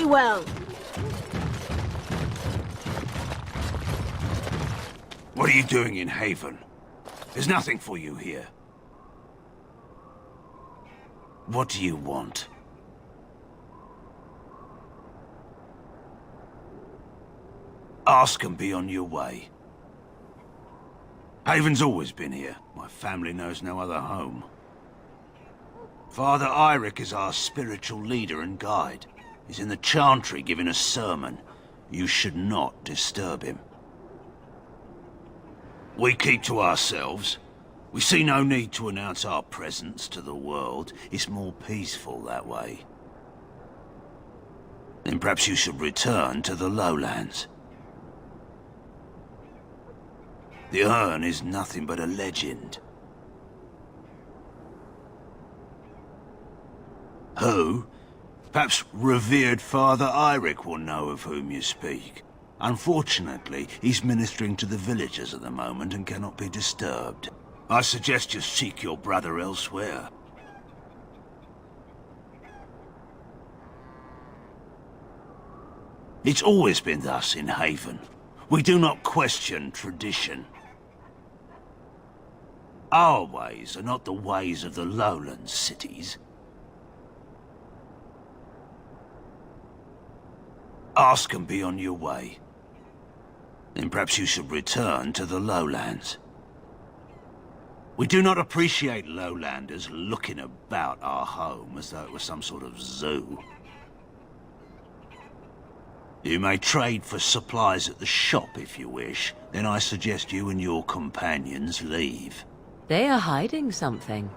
very well. What are you doing in Haven? There's nothing for you here. What do you want? Ask and be on your way. Haven's always been here. My family knows no other home. Father Eirik is our spiritual leader and guide. He's in the chantry giving a sermon. You should not disturb him. We keep to ourselves. We see no need to announce our presence to the world. It's more peaceful that way. Then perhaps you should return to the lowlands. The urn is nothing but a legend. Who? Perhaps revered Father Eirik will know of whom you speak. Unfortunately, he's ministering to the villagers at the moment and cannot be disturbed. I suggest you seek your brother elsewhere. It's always been thus in Haven. We do not question tradition. Our ways are not the ways of the lowland cities. Ask and be on your way. Then perhaps you should return to the lowlands. We do not appreciate lowlanders looking about our home as though it was some sort of zoo. You may trade for supplies at the shop if you wish. Then I suggest you and your companions leave. They are hiding something.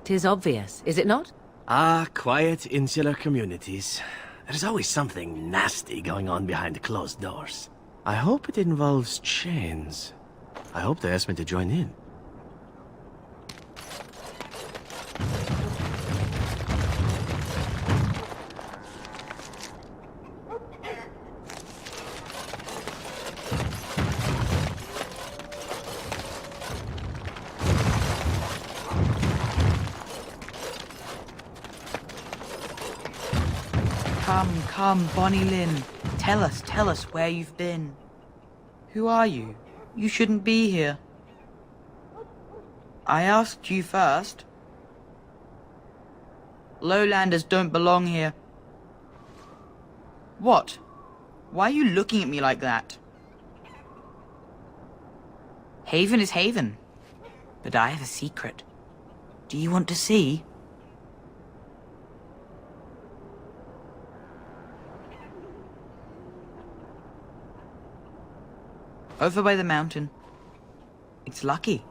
'Tis obvious, is it not? Ah, quiet, insular communities. There's always something nasty going on behind the closed doors. I hope it involves chains. I hope they ask me to join in. Come, Bonnie Lynn. Tell us where you've been. Who are you? You shouldn't be here. I asked you first. Lowlanders don't belong here. What? Why are you looking at me like that? Haven is Haven. But I have a secret. Do you want to see? Over by the mountain. It's lucky.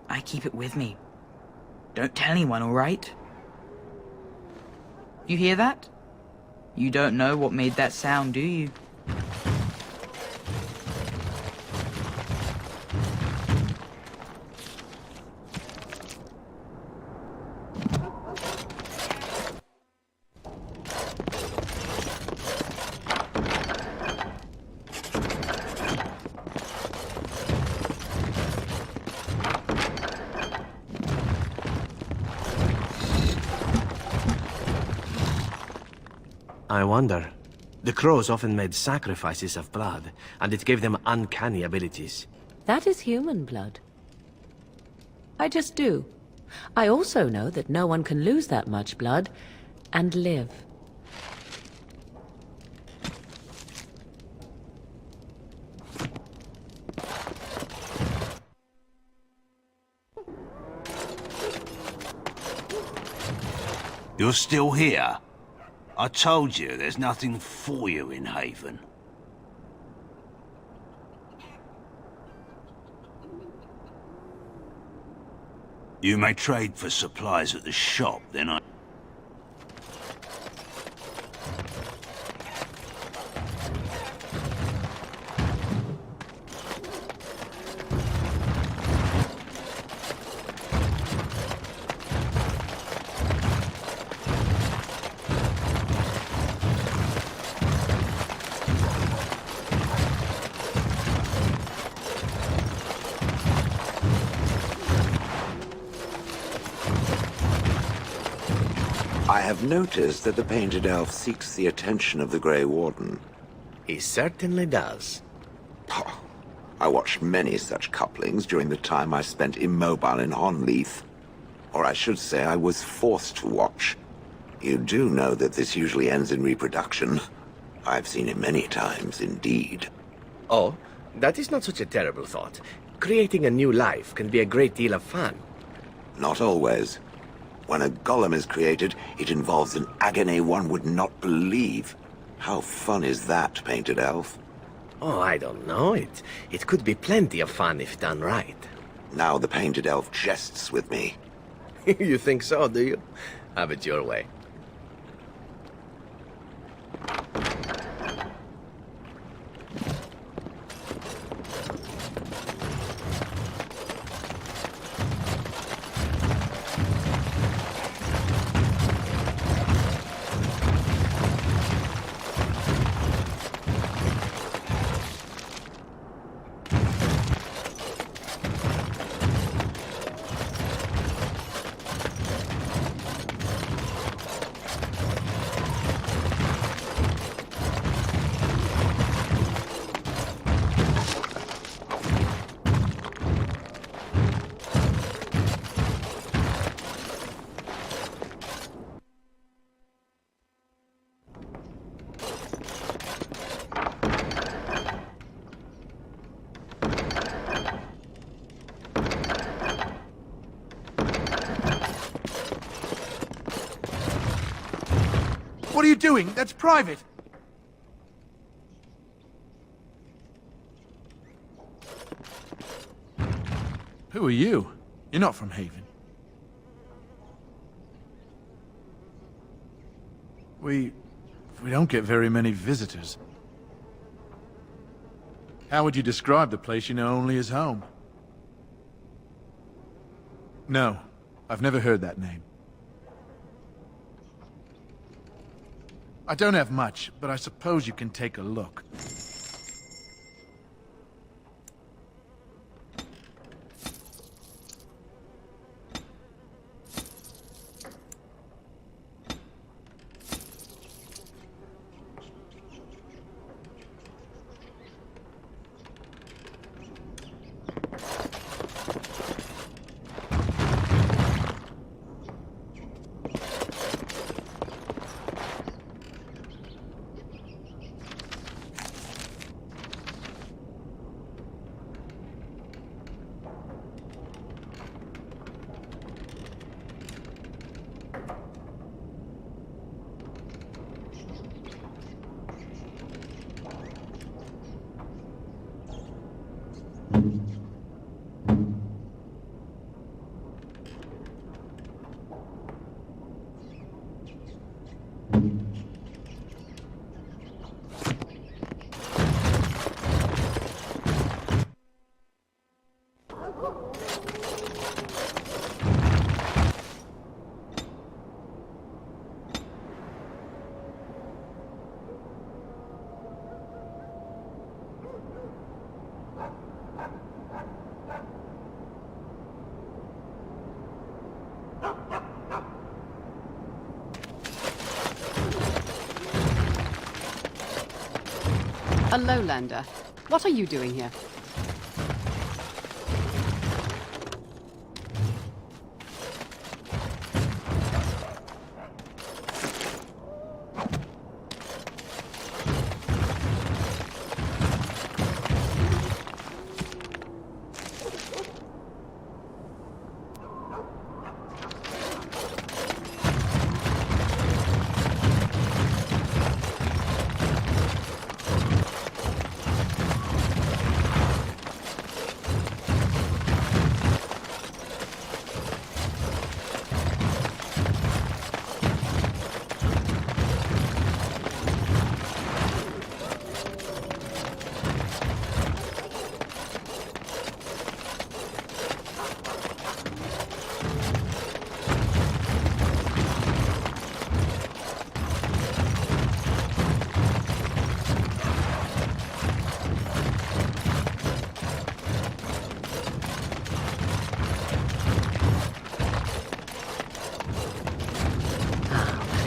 I keep it with me. Don't tell anyone, all right? You hear that? You don't know what made that sound, do you? I wonder. The crows often made sacrifices of blood, and it gave them uncanny abilities. That is human blood. I just do. I also know that no one can lose that much blood and live. You're still here? I told you there's nothing for you in Haven. You may trade for supplies at the shop, then I... I have noticed that the painted elf seeks the attention of the Grey Warden. He certainly does. Oh, I watched many such couplings during the time I spent immobile in Honleith. Or I should say I was forced to watch. You do know that this usually ends in reproduction. I've seen it many times, indeed. Oh, that is not such a terrible thought. Creating a new life can be a great deal of fun. Not always. When a golem is created, it involves an agony one would not believe. How fun is that, painted elf? Oh, I don't know. It could be plenty of fun if done right. Now the painted elf jests with me. You think so, do you? Have it your way. What are you doing? That's private! Who are you? You're not from Haven. We don't get very many visitors. How would you describe the place you know only as home? No, I've never heard that name. I don't have much, but I suppose you can take a look. A lowlander. What are you doing here?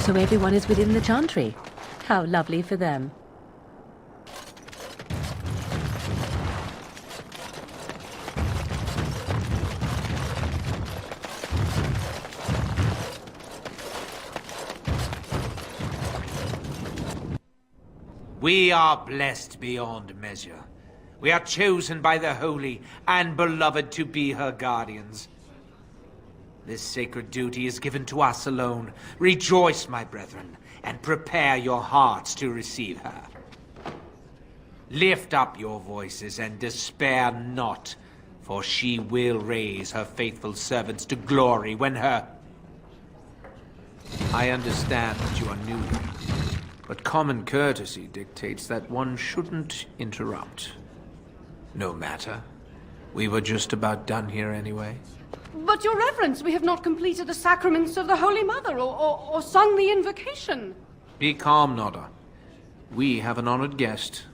so everyone is within the chantry. How lovely for them. We are blessed beyond measure. We are chosen by the holy and beloved to be her guardians. This sacred duty is given to us alone. Rejoice, my brethren, and prepare your hearts to receive her. Lift up your voices and despair not, for she will raise her faithful servants to glory when her... I understand that you are new, but common courtesy dictates that one shouldn't interrupt. No matter. We were just about done here anyway. But, Your Reverence, we have not completed the sacraments of the Holy Mother or sung the invocation. Be calm, Nodda. We have an honored guest.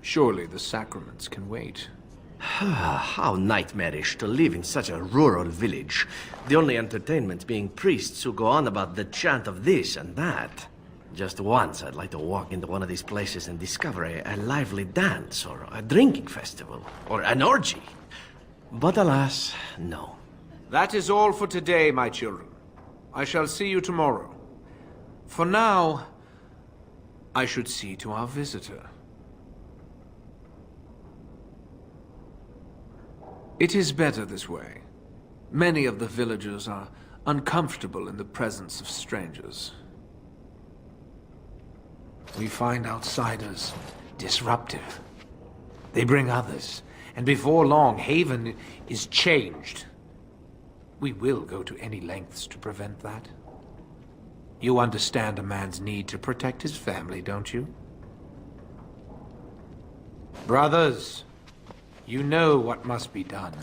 Surely the sacraments can wait. How nightmarish to live in such a rural village. The only entertainment being priests who go on about the chant of this and that. Just once I'd like to walk into one of these places and discover a lively dance or a drinking festival or an orgy. But alas, no. That is all for today, my children. I shall see you tomorrow. For now, I should see to our visitor. It is better this way. Many of the villagers are uncomfortable in the presence of strangers. We find outsiders disruptive. They bring others, and before long, Haven is changed. We will go to any lengths to prevent that. You understand a man's need to protect his family, don't you? Brothers, you know what must be done.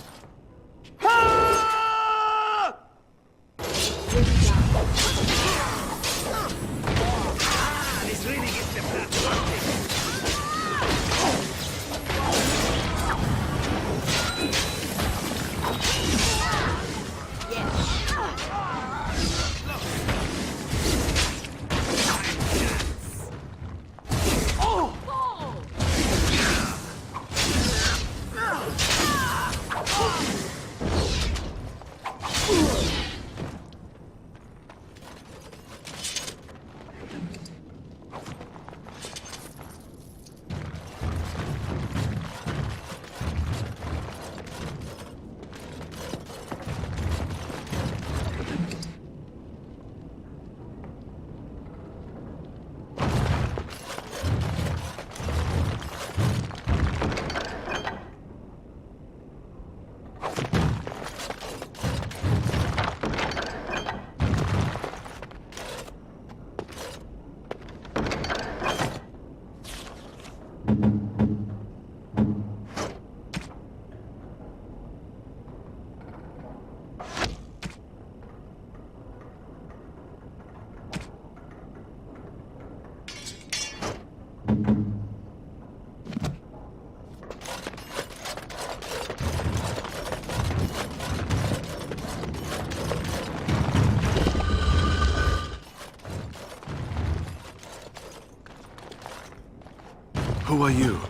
Who are you?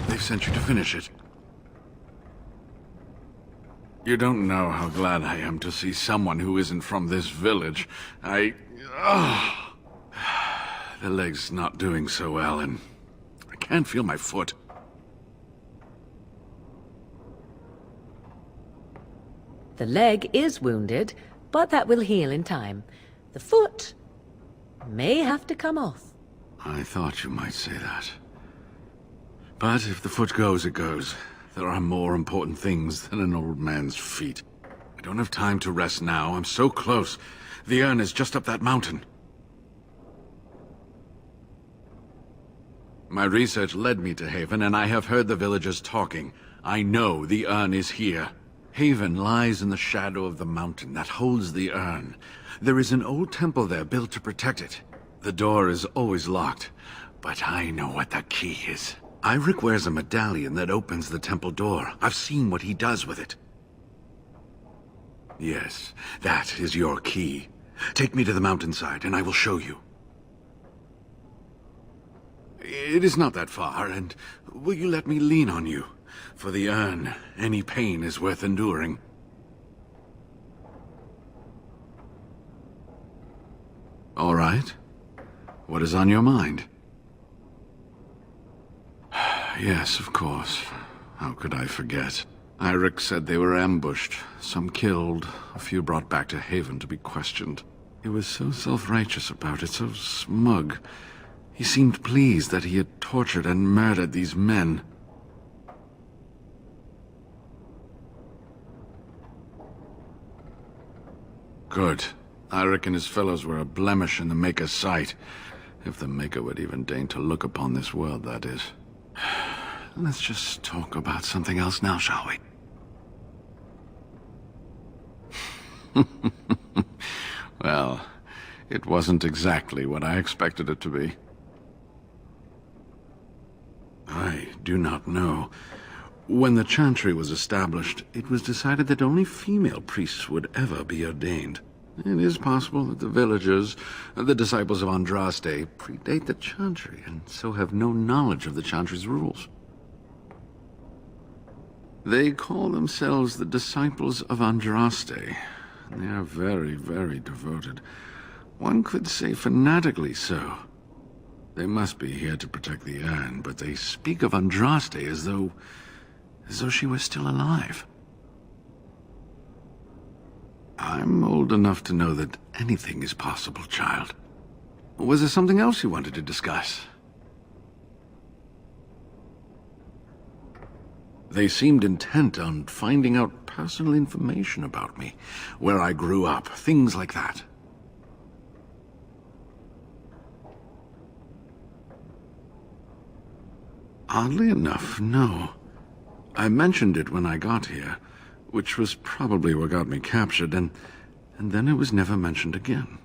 They've sent you to finish it. You don't know how glad I am to see someone who isn't from this village. The leg's not doing so well, and I can't feel my foot. The leg is wounded, but that will heal in time. The foot may have to come off. I thought you might say that. But if the foot goes, it goes. There are more important things than an old man's feet. I don't have time to rest now. I'm so close. The urn is just up that mountain. My research led me to Haven, and I have heard the villagers talking. I know the urn is here. Haven lies in the shadow of the mountain that holds the urn. There is an old temple there built to protect it. The door is always locked, but I know what the key is. Iric wears a medallion that opens the temple door. I've seen what he does with it. Yes, that is your key. Take me to the mountainside, and I will show you. It is not that far, and will you let me lean on you? For the urn, any pain is worth enduring. All right. What is on your mind? Yes, of course. How could I forget? Eirik said they were ambushed, some killed, a few brought back to Haven to be questioned. He was so self-righteous about it, so smug. He seemed pleased that he had tortured and murdered these men. Good. Eirik and his fellows were a blemish in the Maker's sight. If the Maker would even deign to look upon this world, that is. Let's just talk about something else now, shall we? Well, it wasn't exactly what I expected it to be. I do not know. When the Chantry was established, it was decided that only female priests would ever be ordained. It is possible that the villagers, the disciples of Andraste, predate the Chantry, and so have no knowledge of the Chantry's rules. They call themselves the disciples of Andraste. They are very, very devoted. One could say fanatically so. They must be here to protect the urn, but they speak of Andraste as though she was still alive. I'm old enough to know that anything is possible, child. Was there something else you wanted to discuss? They seemed intent on finding out personal information about me, where I grew up, things like that. Oddly enough, no. I mentioned it when I got here, which was probably what got me captured, and then it was never mentioned again.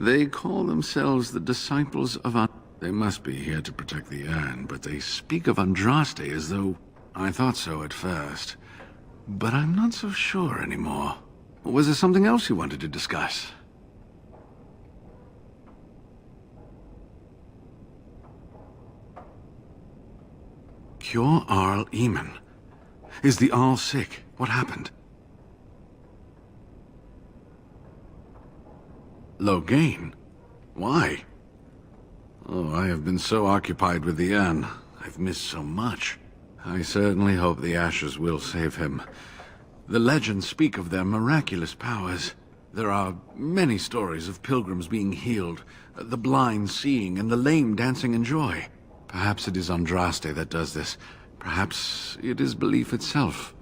They call themselves the disciples of They must be here to protect the urn, but they speak of Andraste as though... I thought so at first, but I'm not so sure anymore. Was there something else you wanted to discuss? Cure Arl Eamon. Is the Arl sick? What happened? Loghain? Why? Oh, I have been so occupied with the urn. I've missed so much. I certainly hope the ashes will save him. The legends speak of their miraculous powers. There are many stories of pilgrims being healed, the blind seeing, and the lame dancing in joy. Perhaps it is Andraste that does this. Perhaps it is belief itself.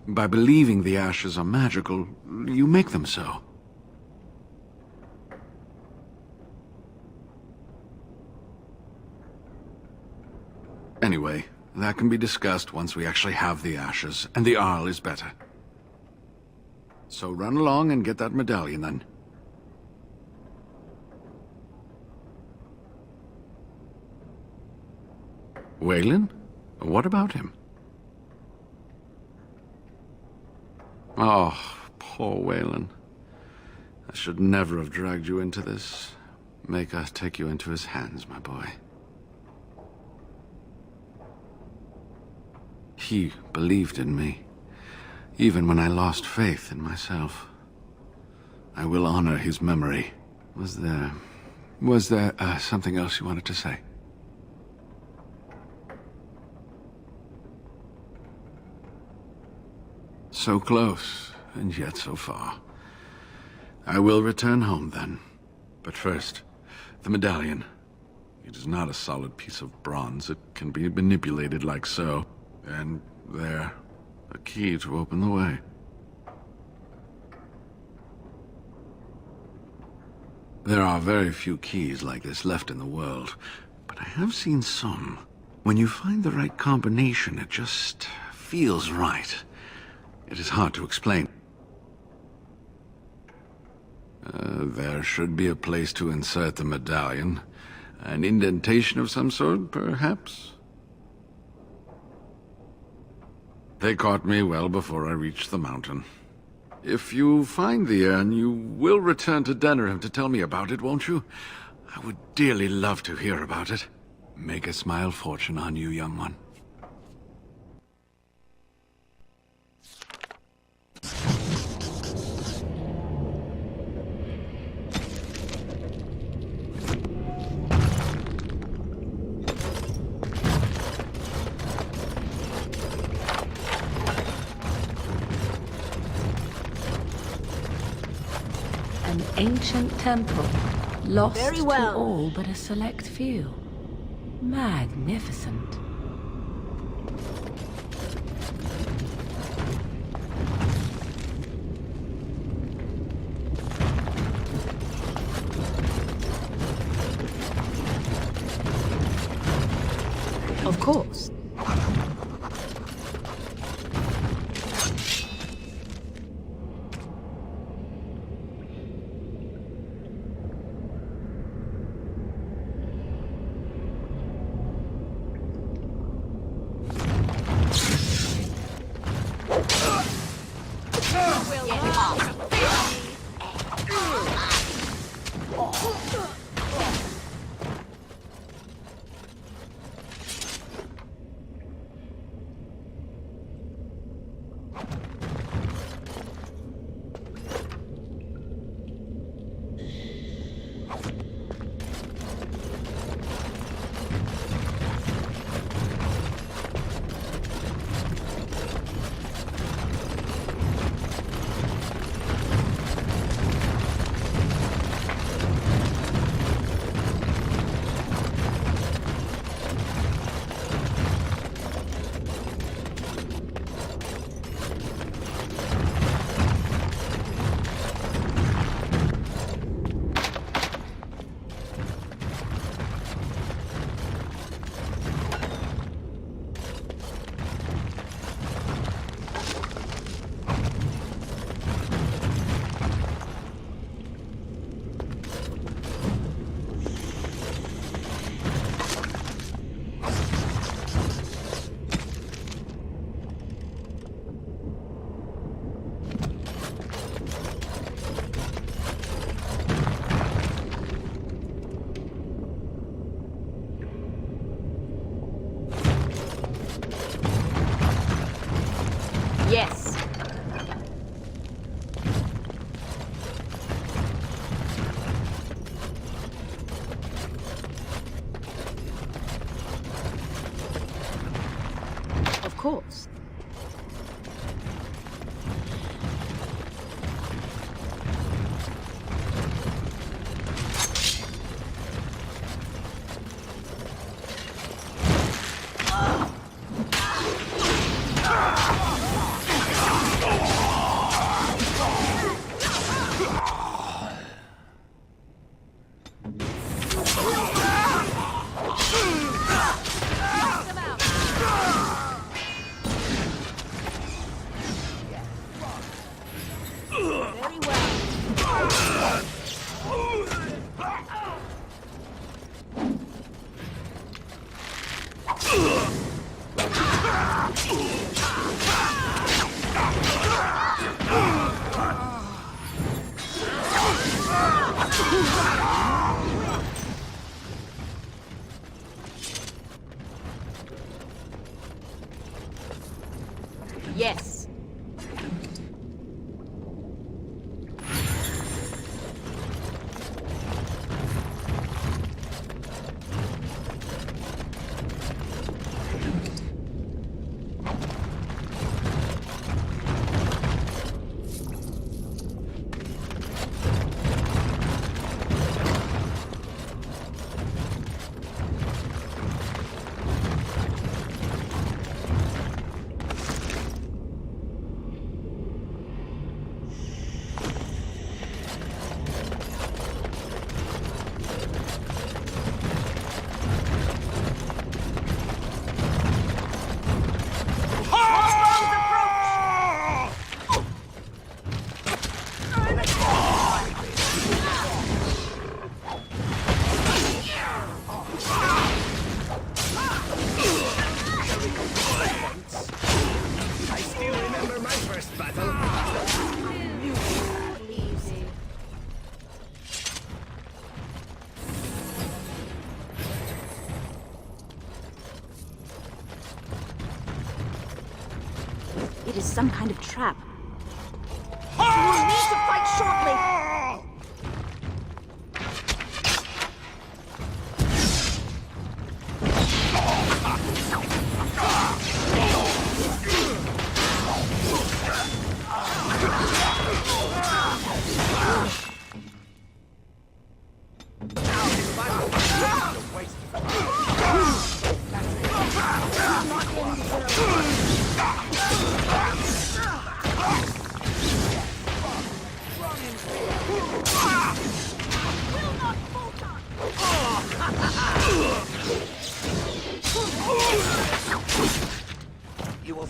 By believing the ashes are magical, you make them so. Anyway, that can be discussed once we actually have the ashes, and the Arl is better. So run along and get that medallion, then. Waylon? What about him? Oh, poor Waylon. I should never have dragged you into this. Maker take you into his hands, my boy. He believed in me, even when I lost faith in myself. I will honor his memory. Was there something else you wanted to say? So close, and yet so far. I will return home then. But first, the medallion. It is not a solid piece of bronze. It can be manipulated like so. And there, a key to open the way. There are very few keys like this left in the world, but I have seen some. When you find the right combination, it just feels right. It is hard to explain. There should be a place to insert the medallion. An indentation of some sort, perhaps? They caught me well before I reached the mountain. If you find the urn, you will return to Denerim to tell me about it, won't you? I would dearly love to hear about it. Make a smile fortune on you, young one. An ancient temple, lost Very well. to all but a select few. Magnificent. Of course. Yes. Of course. Yes. It is some kind of trap. You will need to fight shortly! You will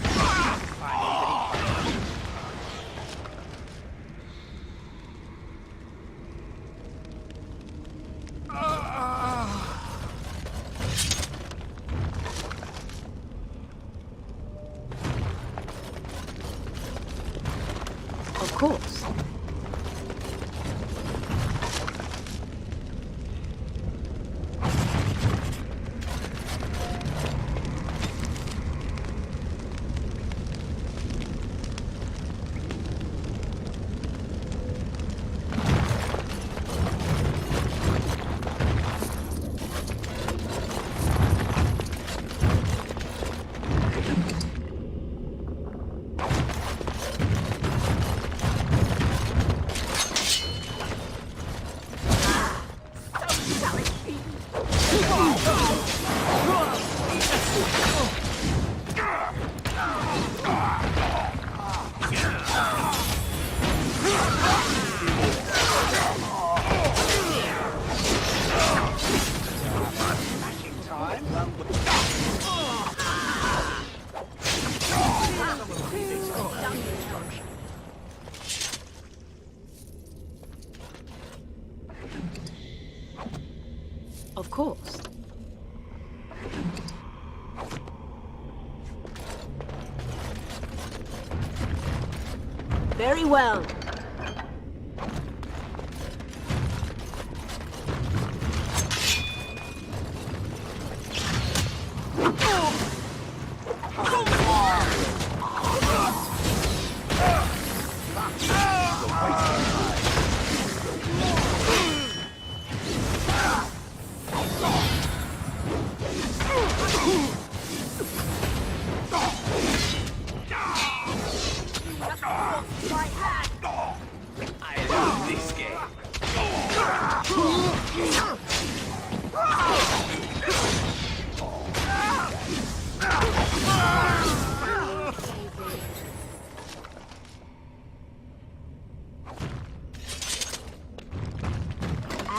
Of course. Of course. Very well.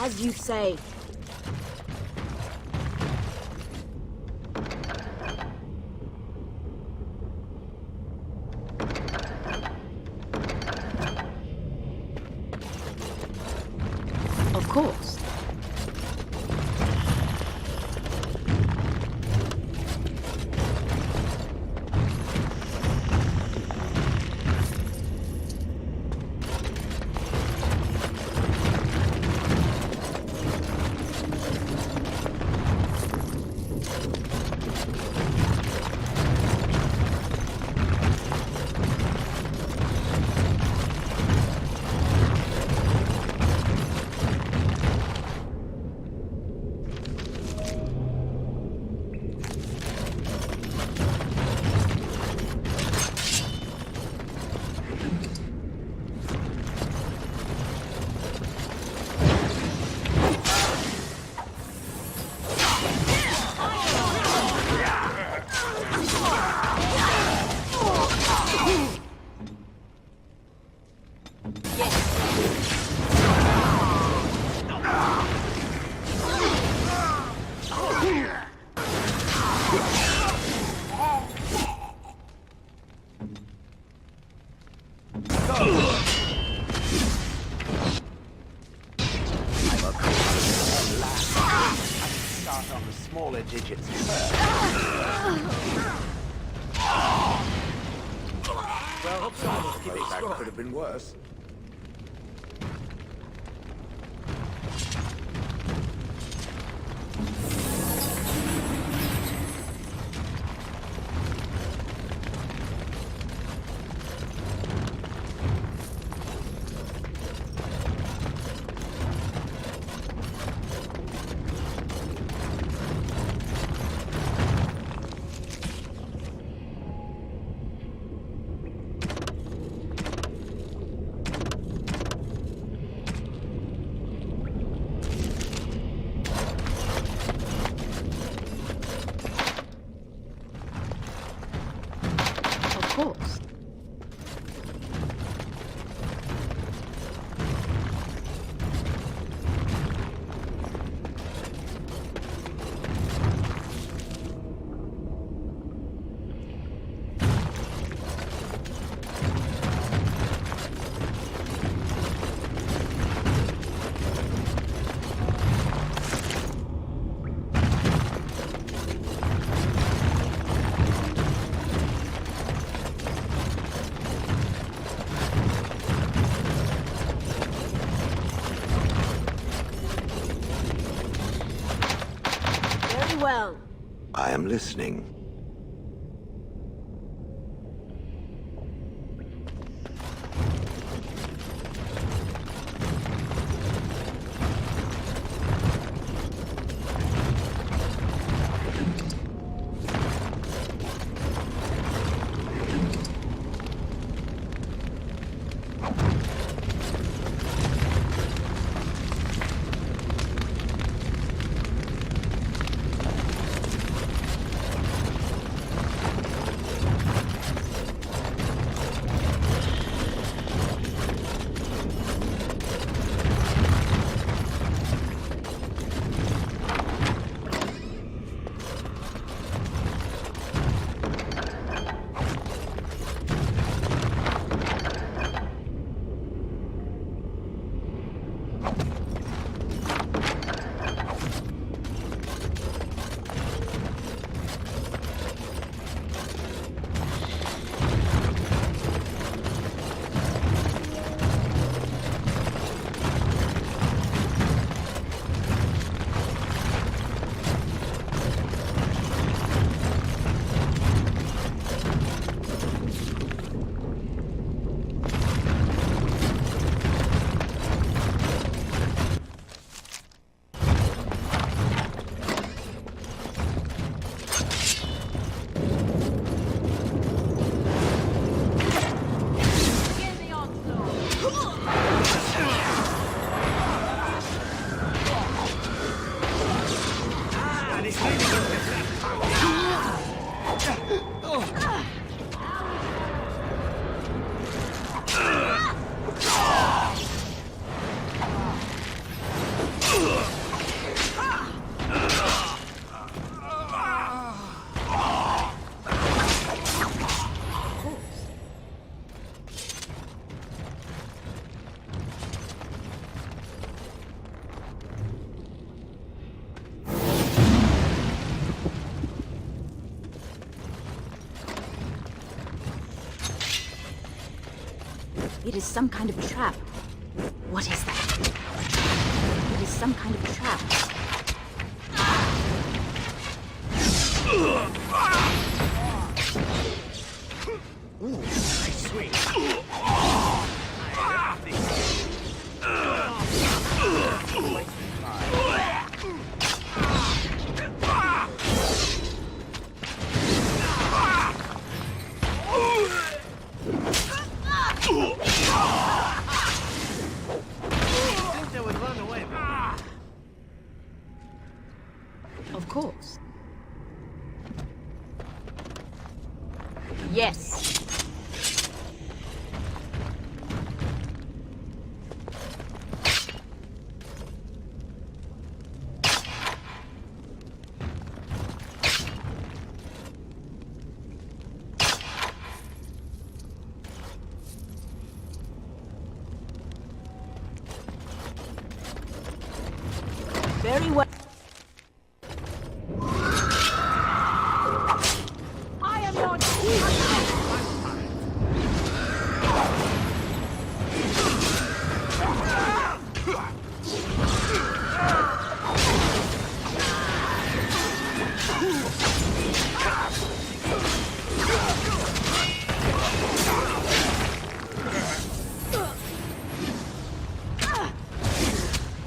As you say. Of course. Smaller digits first. Well, that could have been worse. listening. It is some kind of a trap. What is that? It is some kind of a trap. Ooh, nice swing. Of course. Yes. Very well. I am not.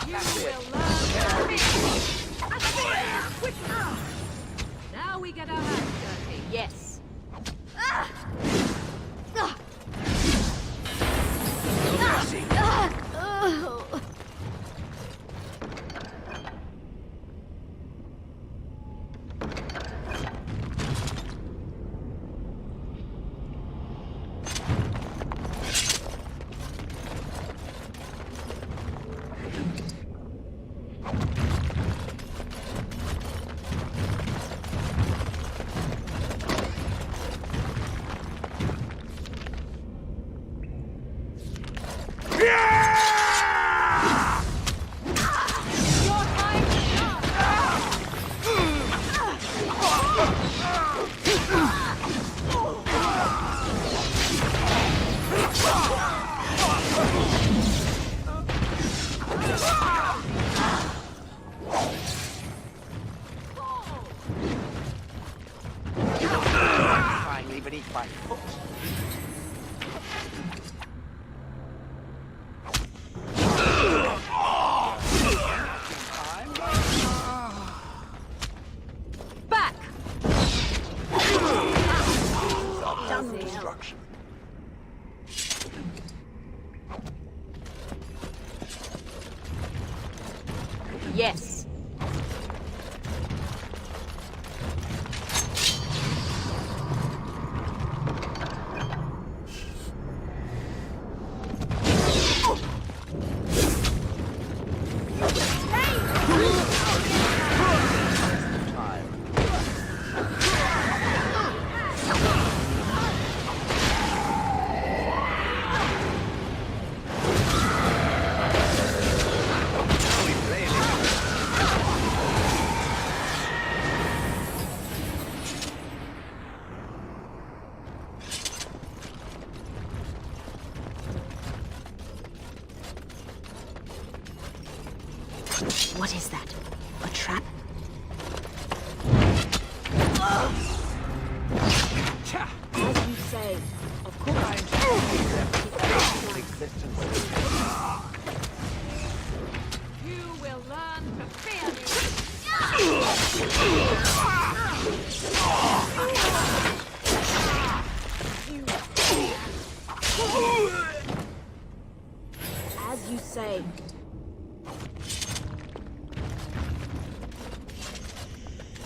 You will learn. What is that? A trap? As you say. Of course. You will learn to fear me. As you say.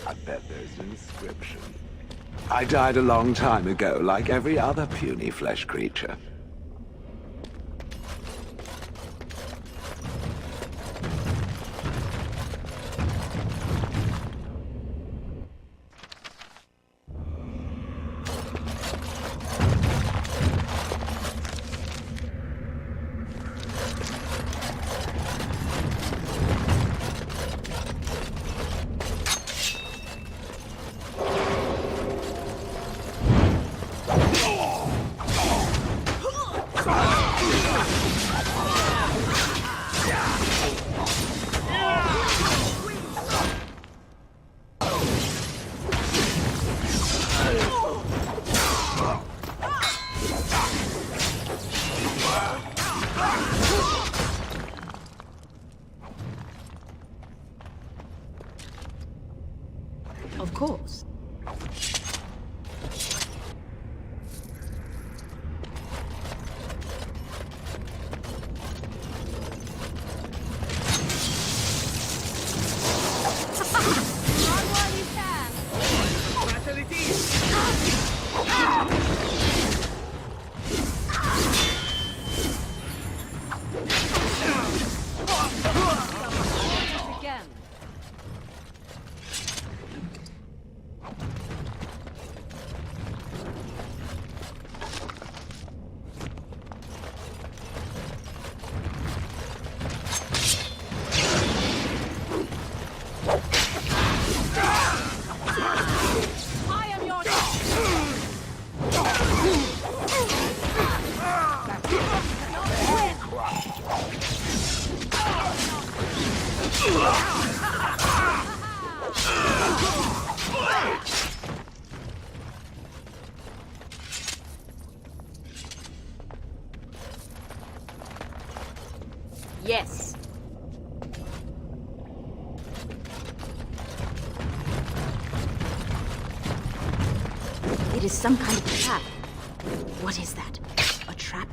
I bet there's an inscription. I died a long time ago, like every other puny flesh creature. Of course. Yes. It is some kind of trap. What is that? A trap?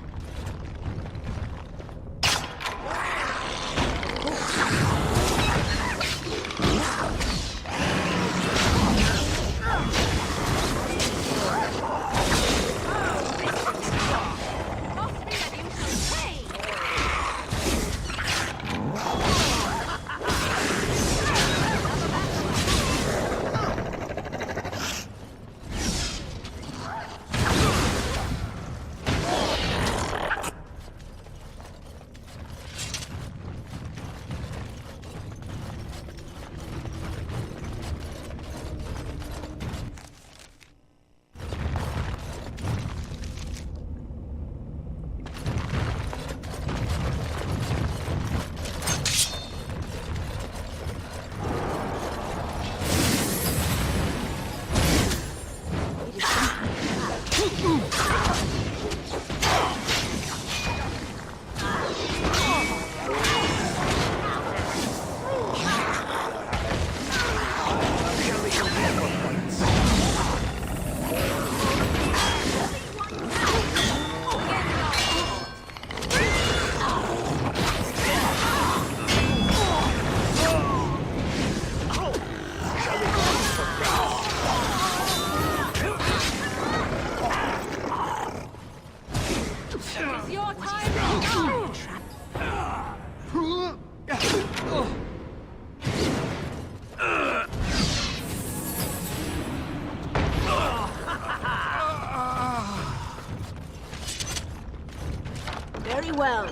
Very well.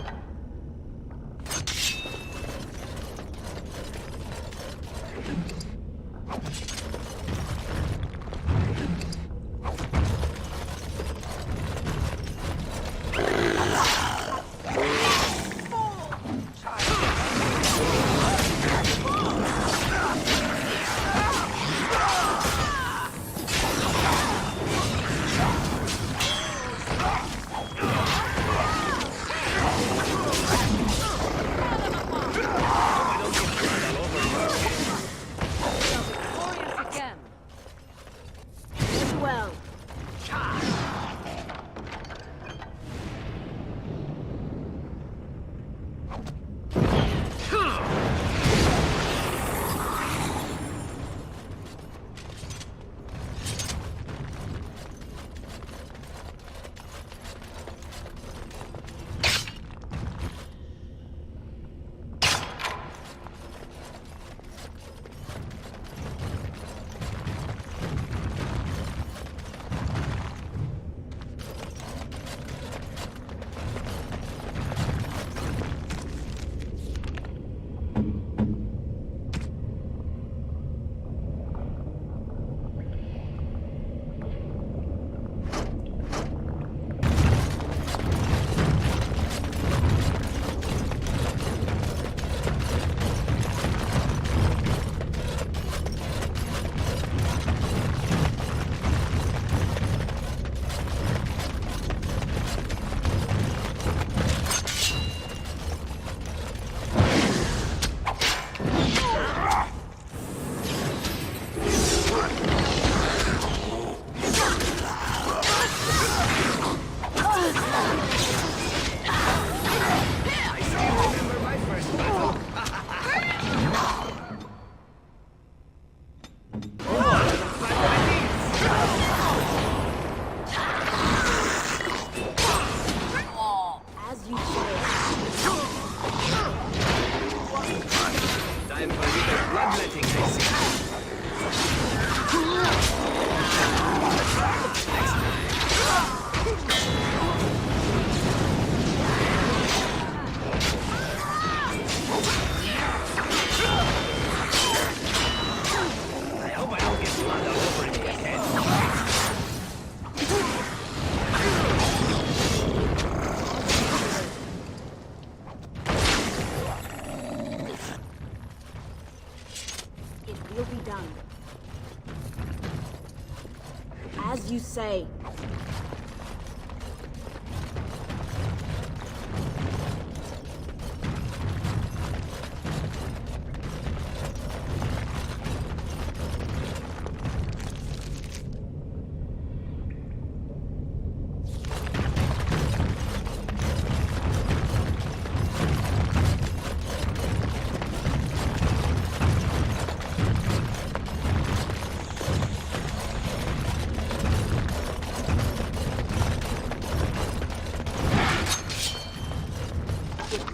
say.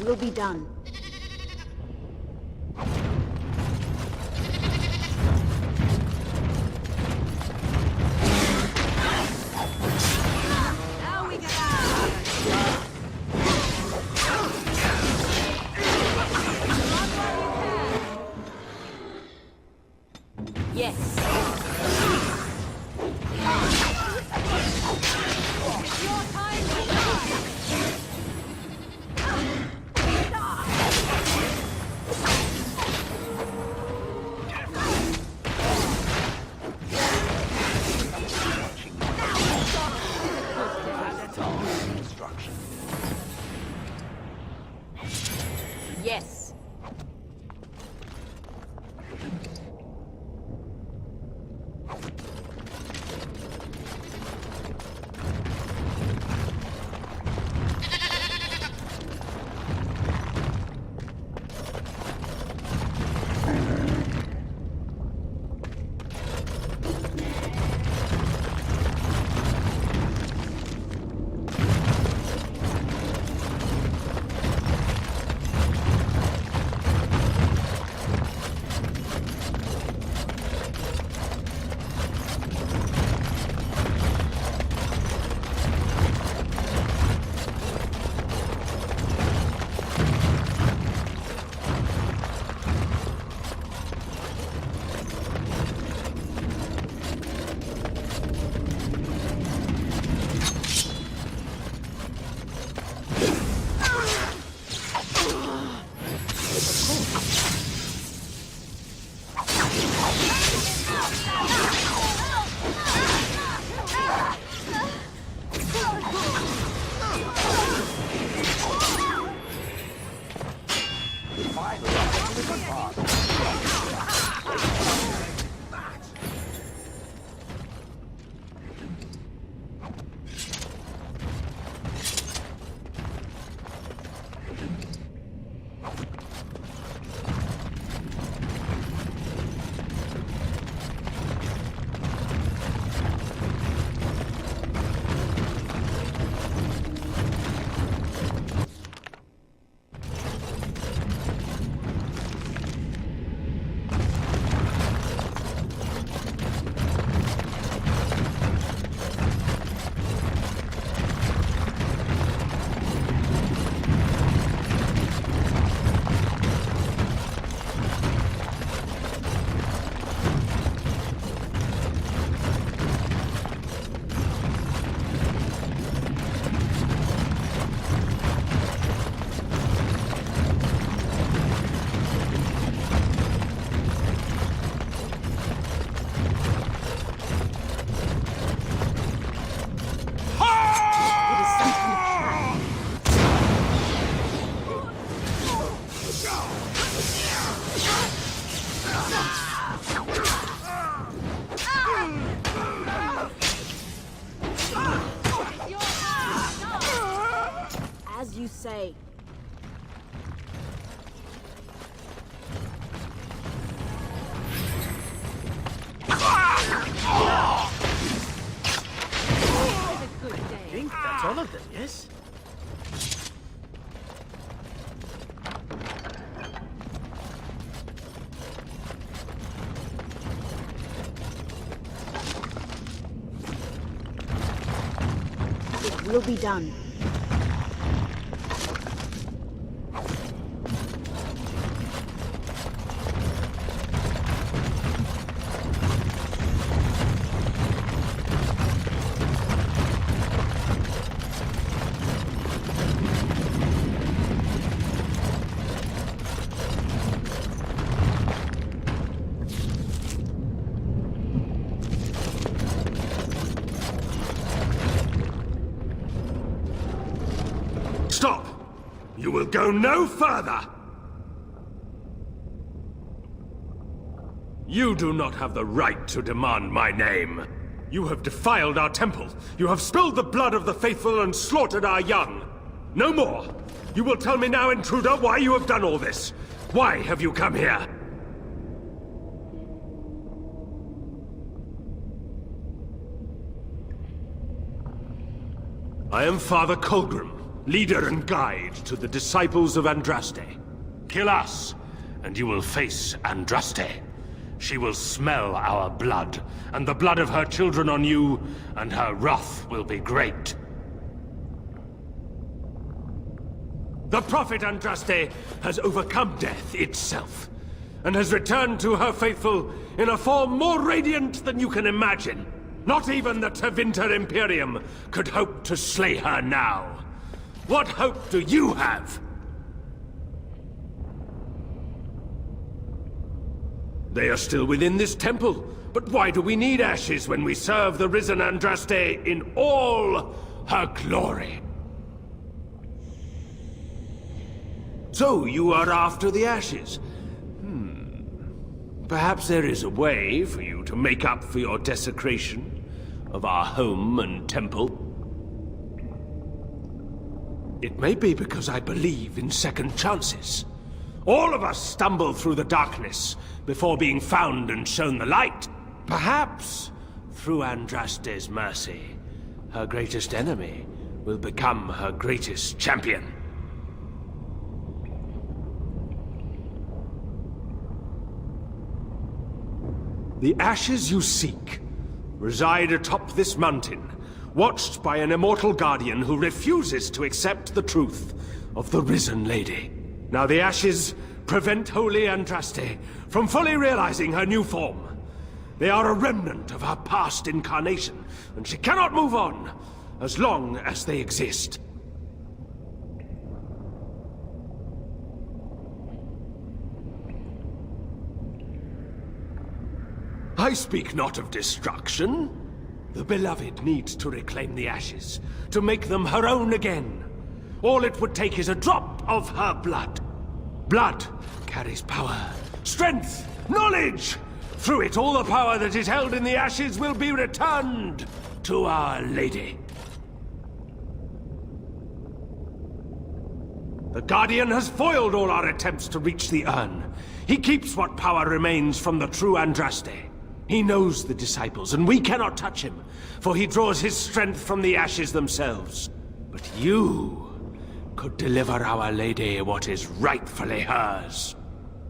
Will be done. Now we get out. Yes. It's your time to shine. Yes. Say. I think that's all of them, yes? It will be done. Stop! You will go no further! You do not have the right to demand my name. You have defiled our temple. You have spilled the blood of the faithful and slaughtered our young. No more! You will tell me now, intruder, why you have done all this. Why have you come here? I am Father Colgrim, leader and guide to the disciples of Andraste. Kill us, and you will face Andraste. She will smell our blood, and the blood of her children on you, and her wrath will be great. The prophet Andraste has overcome death itself, and has returned to her faithful in a form more radiant than you can imagine. Not even the Tevinter Imperium could hope to slay her now. What hope do you have? They are still within this temple, but why do we need ashes when we serve the risen Andraste in all her glory? So, you are after the ashes? Perhaps there is a way for you to make up for your desecration of our home and temple. It may be because I believe in second chances. All of us stumble through the darkness before being found and shown the light. Perhaps, through Andraste's mercy, her greatest enemy will become her greatest champion. The ashes you seek reside atop this mountain, watched by an immortal guardian who refuses to accept the truth of the risen lady. Now the ashes prevent Holy Andraste from fully realizing her new form. They are a remnant of her past incarnation, and she cannot move on as long as they exist. I speak not of destruction. The beloved needs to reclaim the ashes, to make them her own again. All it would take is a drop of her blood. Blood carries power, strength, knowledge! Through it, all the power that is held in the ashes will be returned to Our Lady. The Guardian has foiled all our attempts to reach the urn. He keeps what power remains from the true Andraste. He knows the disciples, and we cannot touch him, for he draws his strength from the ashes themselves. But you could deliver Our Lady what is rightfully hers.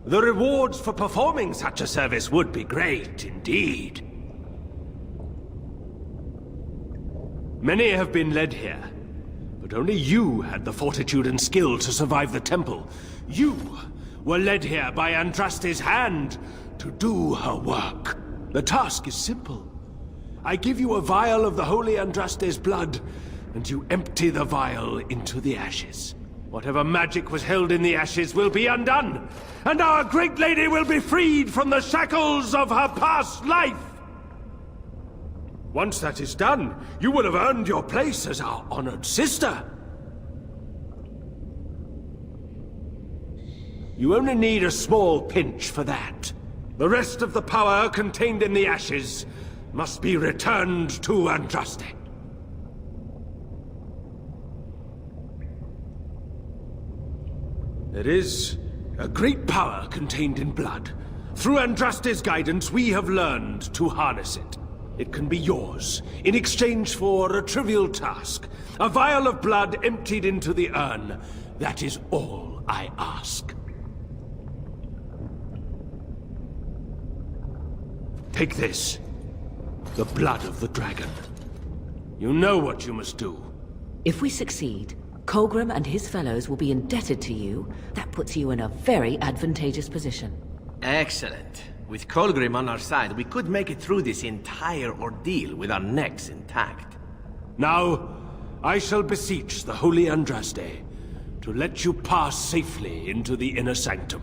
The rewards for performing such a service would be great indeed. Many have been led here, but only you had the fortitude and skill to survive the temple. You were led here by Andraste's hand to do her work. The task is simple. I give you a vial of the Holy Andraste's blood, and you empty the vial into the ashes. Whatever magic was held in the ashes will be undone, and our great lady will be freed from the shackles of her past life! Once that is done, you will have earned your place as our honored sister. You only need a small pinch for that. The rest of the power contained in the ashes must be returned to Andraste. There is a great power contained in blood. Through Andraste's guidance, we have learned to harness it. It can be yours, in exchange for a trivial task. A vial of blood emptied into the urn. That is all I ask. Take this. The blood of the dragon. You know what you must do. If we succeed, Colgrim and his fellows will be indebted to you. That puts you in a very advantageous position. Excellent. With Colgrim on our side, we could make it through this entire ordeal with our necks intact. Now, I shall beseech the Holy Andraste to let you pass safely into the inner sanctum.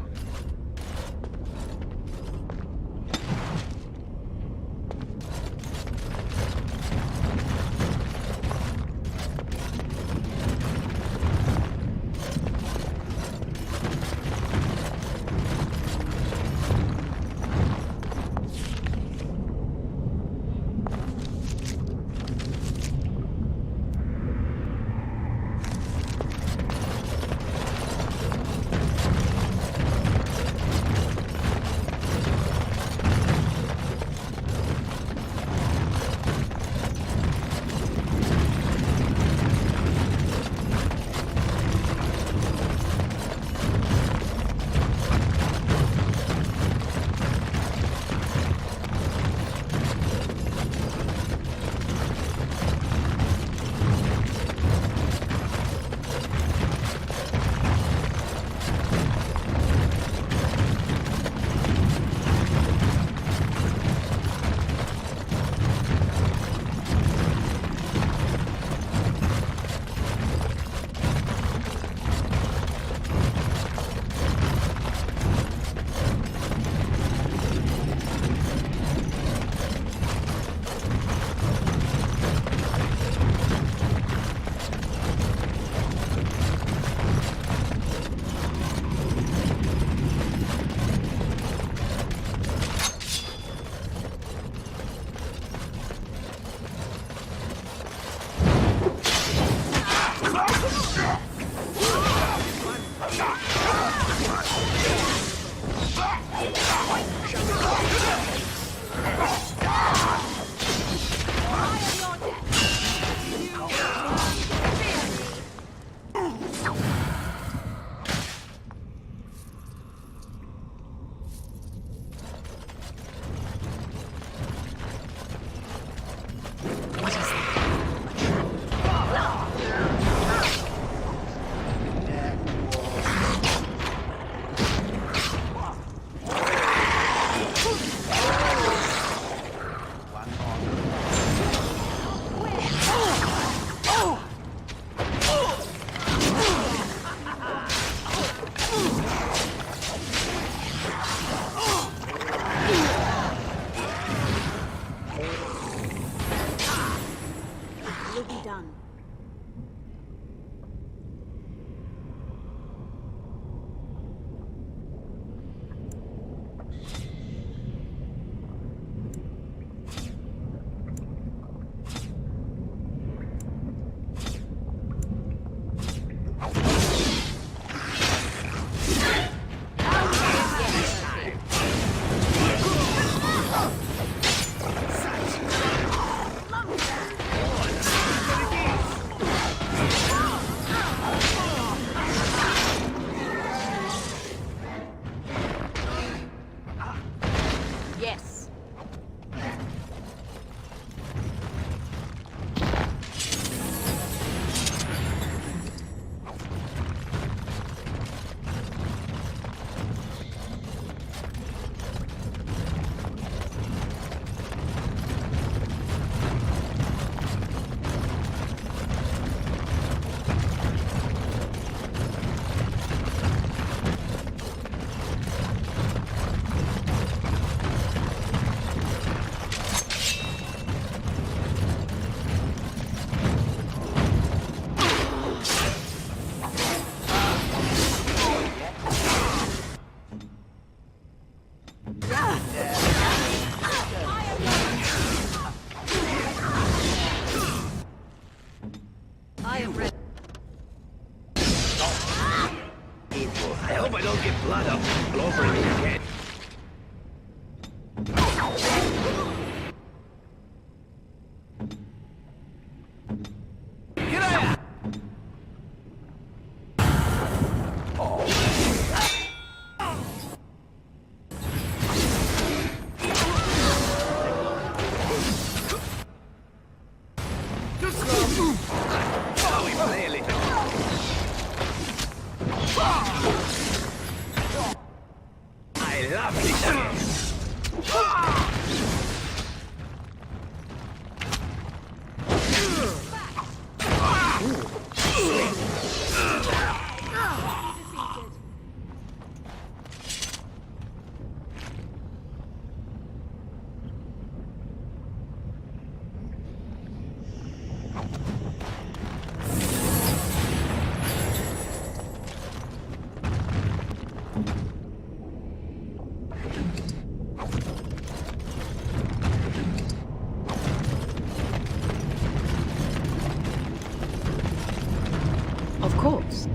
Don't get blood up all over me again. I love this game. Of course.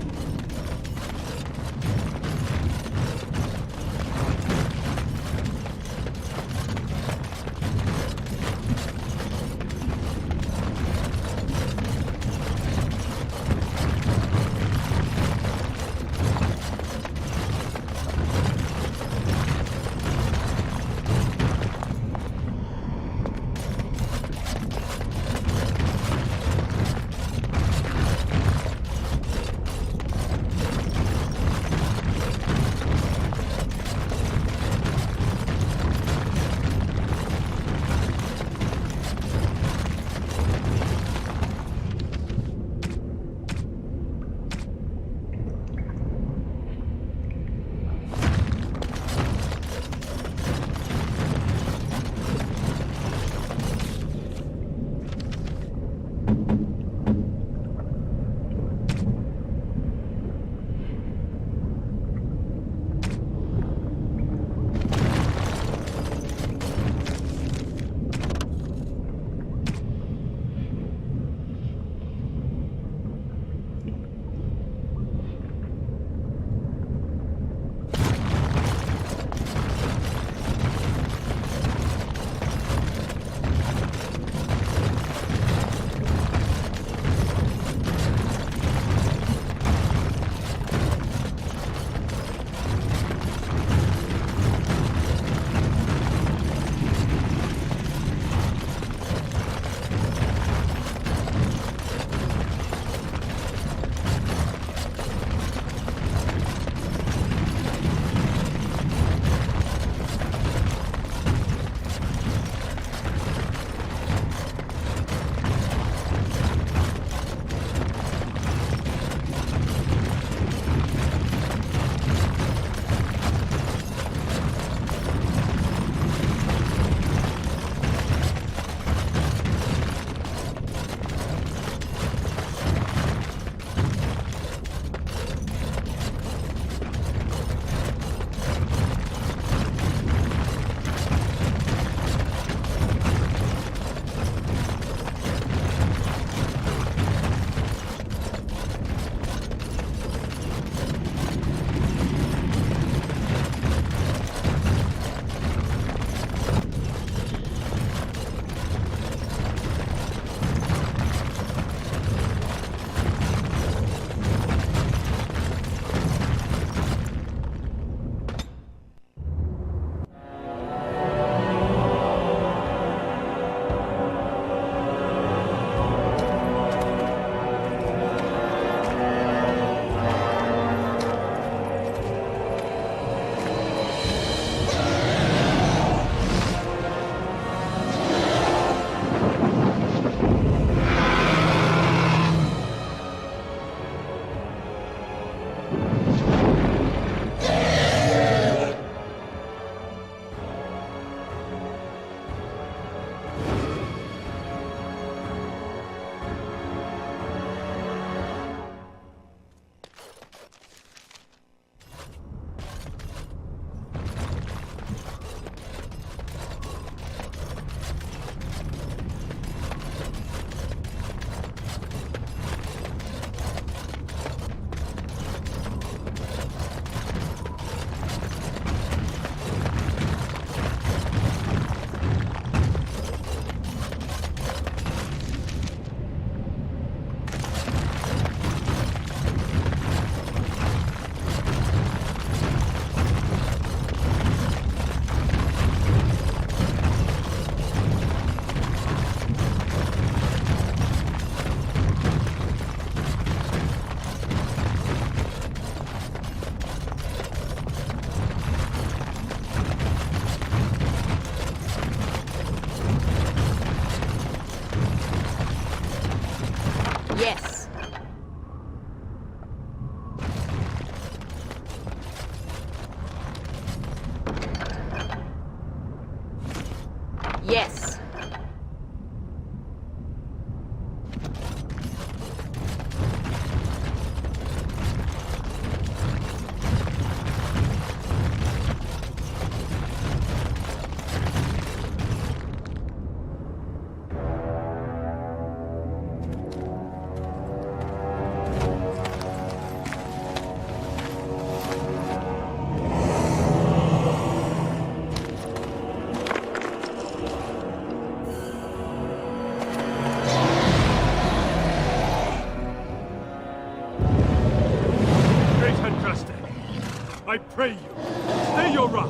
I pray you, stay your wrath.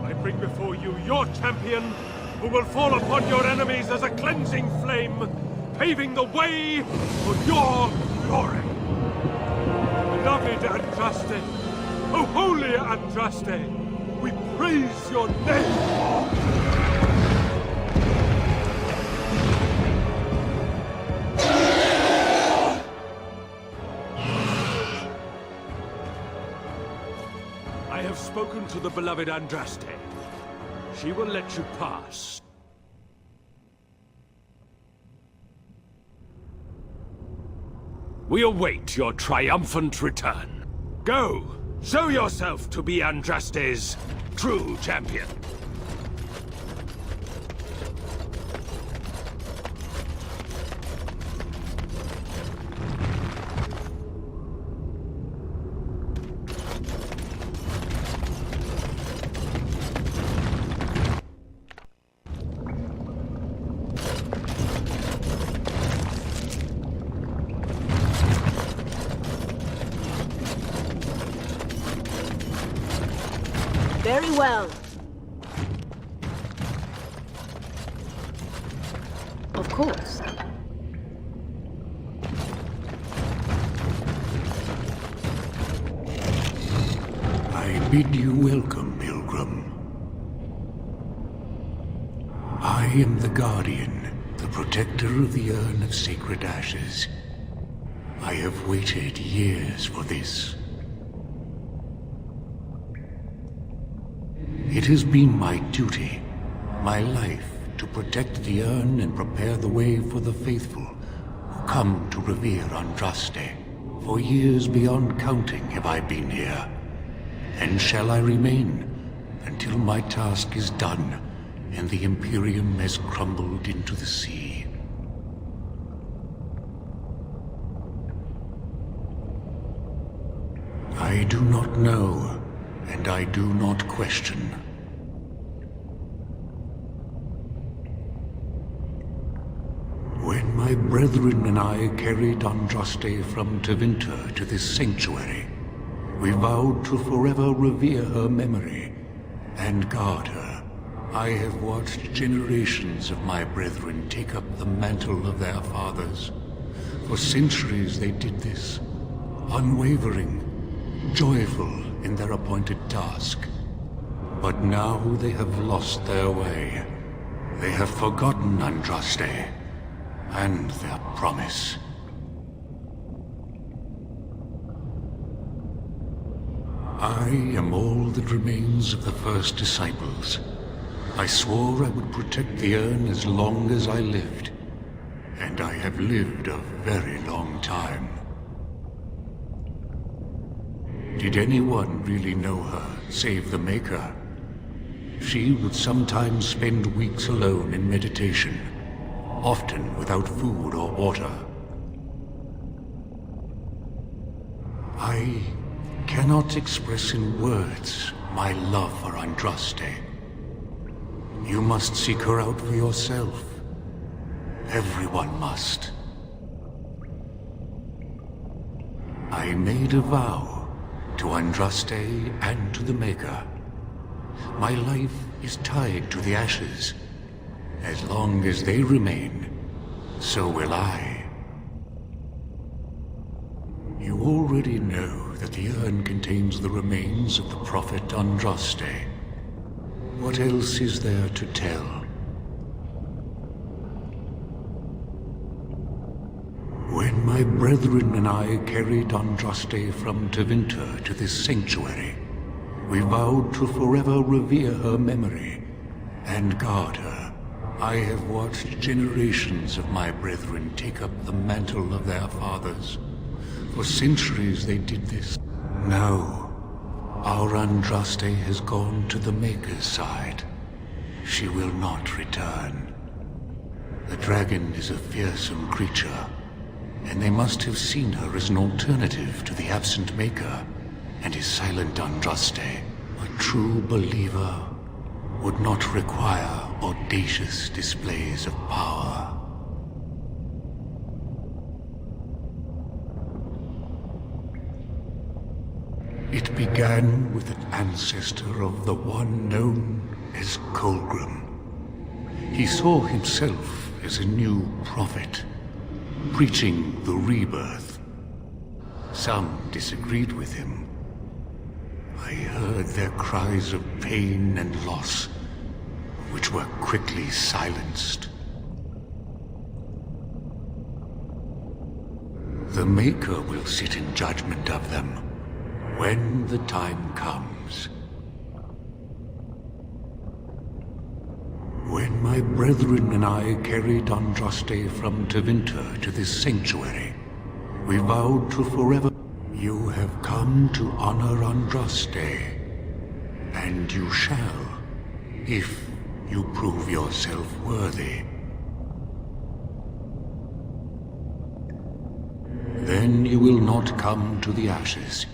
I bring before you your champion, who will fall upon your enemies as a cleansing flame, paving the way for your glory. Beloved Andraste, O holy Andraste, we praise your name! I have spoken to the beloved Andraste. She will let you pass. We await your triumphant return. Go! Show yourself to be Andraste's true champion. Very well. Of course. I bid you welcome, Pilgrim. I am the Guardian, the protector of the Urn of Sacred Ashes. I have waited years for this. It has been my duty, my life, to protect the urn and prepare the way for the faithful who come to revere Andraste. For years beyond counting have I been here, and shall I remain until my task is done and the Imperium has crumbled into the sea. I do not know, and I do not question. When my brethren and I carried Andraste from Tevinter to this sanctuary, we vowed to forever revere her memory and guard her. I have watched generations of my brethren take up the mantle of their fathers. For centuries they did this, unwavering, joyful in their appointed task. But now they have lost their way. They have forgotten Andraste and their promise. I am all that remains of the first disciples. I swore I would protect the urn as long as I lived, and I have lived a very long time. Did anyone really know her, save the Maker? She would sometimes spend weeks alone in meditation, often without food or water. I cannot express in words my love for Andraste. You must seek her out for yourself. Everyone must. I made a vow to Andraste and to the Maker. My life is tied to the ashes. As long as they remain, so will I. You already know that the urn contains the remains of the prophet Andraste. What else is there to tell? When my brethren and I carried Andraste from Tevinter to this sanctuary, we vowed to forever revere her memory and guard her. I have watched generations of my brethren take up the mantle of their fathers. For centuries they did this. Now, our Andraste has gone to the Maker's side. She will not return. The dragon is a fearsome creature, and they must have seen her as an alternative to the absent Maker and his silent Andraste. A true believer would not require audacious displays of power. It began with an ancestor of the one known as Colgrim. He saw himself as a new prophet, preaching the rebirth. Some disagreed with him. I heard their cries of pain and loss, which were quickly silenced. The Maker will sit in judgment of them when the time comes. When my brethren and I carried Andraste from Tevinter to this sanctuary, we vowed to forever. You have come to honor Andraste, and you shall, if you prove yourself worthy. Then you will not come to the ashes.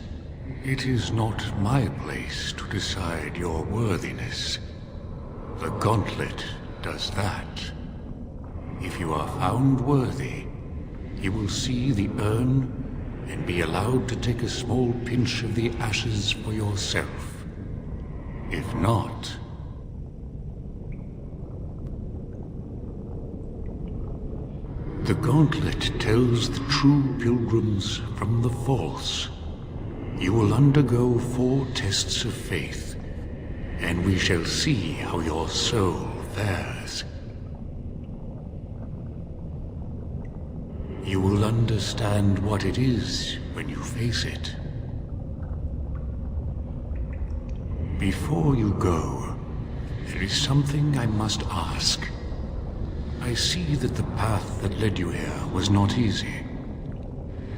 It is not my place to decide your worthiness. The gauntlet does that. If you are found worthy, you will see the urn and be allowed to take a small pinch of the ashes for yourself. If not... The gauntlet tells the true pilgrims from the false. You will undergo 4 tests of faith, and we shall see how your soul fares. You will understand what it is when you face it. Before you go, there is something I must ask. I see that the path that led you here was not easy.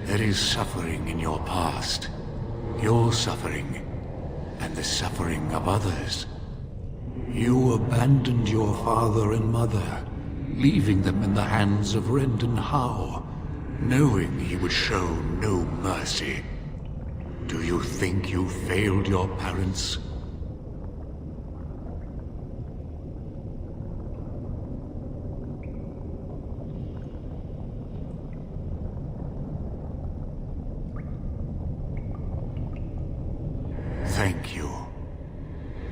There is suffering in your past. Your suffering, and the suffering of others. You abandoned your father and mother, leaving them in the hands of Rendon Howe, knowing he would show no mercy. Do you think you failed your parents? Thank you.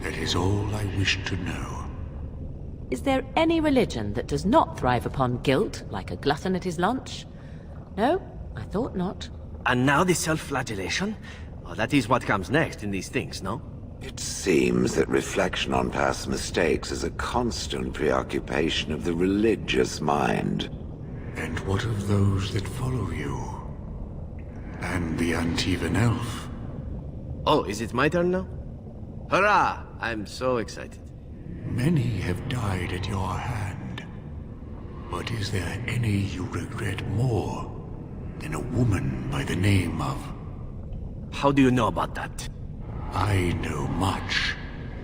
That is all I wish to know. Is there any religion that does not thrive upon guilt, like a glutton at his lunch? No, I thought not. And now the self-flagellation? Well, that is what comes next in these things, no? It seems that reflection on past mistakes is a constant preoccupation of the religious mind. And what of those that follow you? And the Antivan elf? Oh, is it my turn now? Hurrah! I'm so excited. Many have died at your hand. But is there any you regret more than a woman by the name of... How do you know about that? I know much.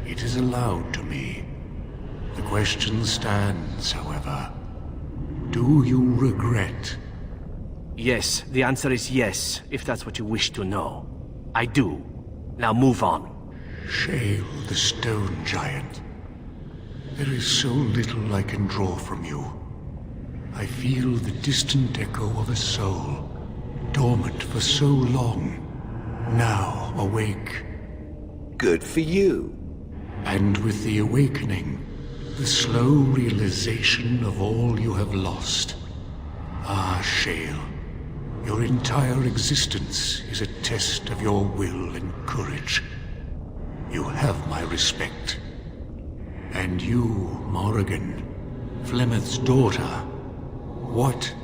It is allowed to me. The question stands, however. Do you regret? Yes, the answer is yes, if that's what you wish to know. I do. Now move on. Shale, the stone giant. There is so little I can draw from you. I feel the distant echo of a soul, dormant for so long, now awake. Good for you. And with the awakening, the slow realization of all you have lost. Ah, Shale. Your entire existence is a test of your will and courage. You have my respect. And you, Morrigan, Flemeth's daughter, what?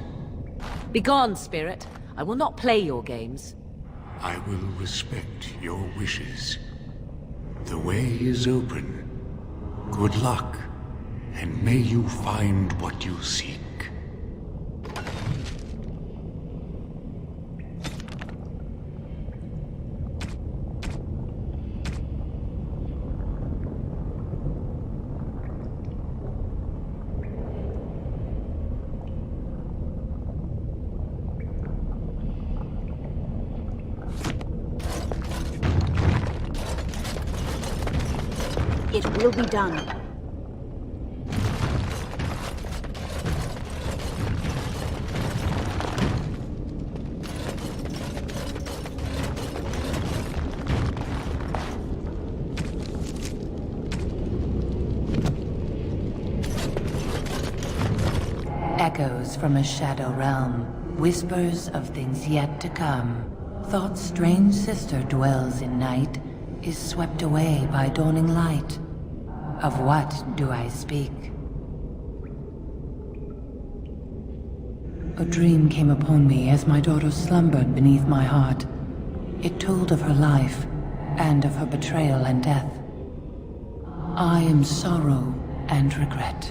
Begone, spirit. I will not play your games. I will respect your wishes. The way is open. Good luck, and may you find what you seek. It will be done. echoes from a shadow realm, whispers of things yet to come. Thought's strange sister dwells in night, is swept away by dawning light. Of what do I speak? A dream came upon me as my daughter slumbered beneath my heart. It told of her life, and of her betrayal and death. I am sorrow and regret.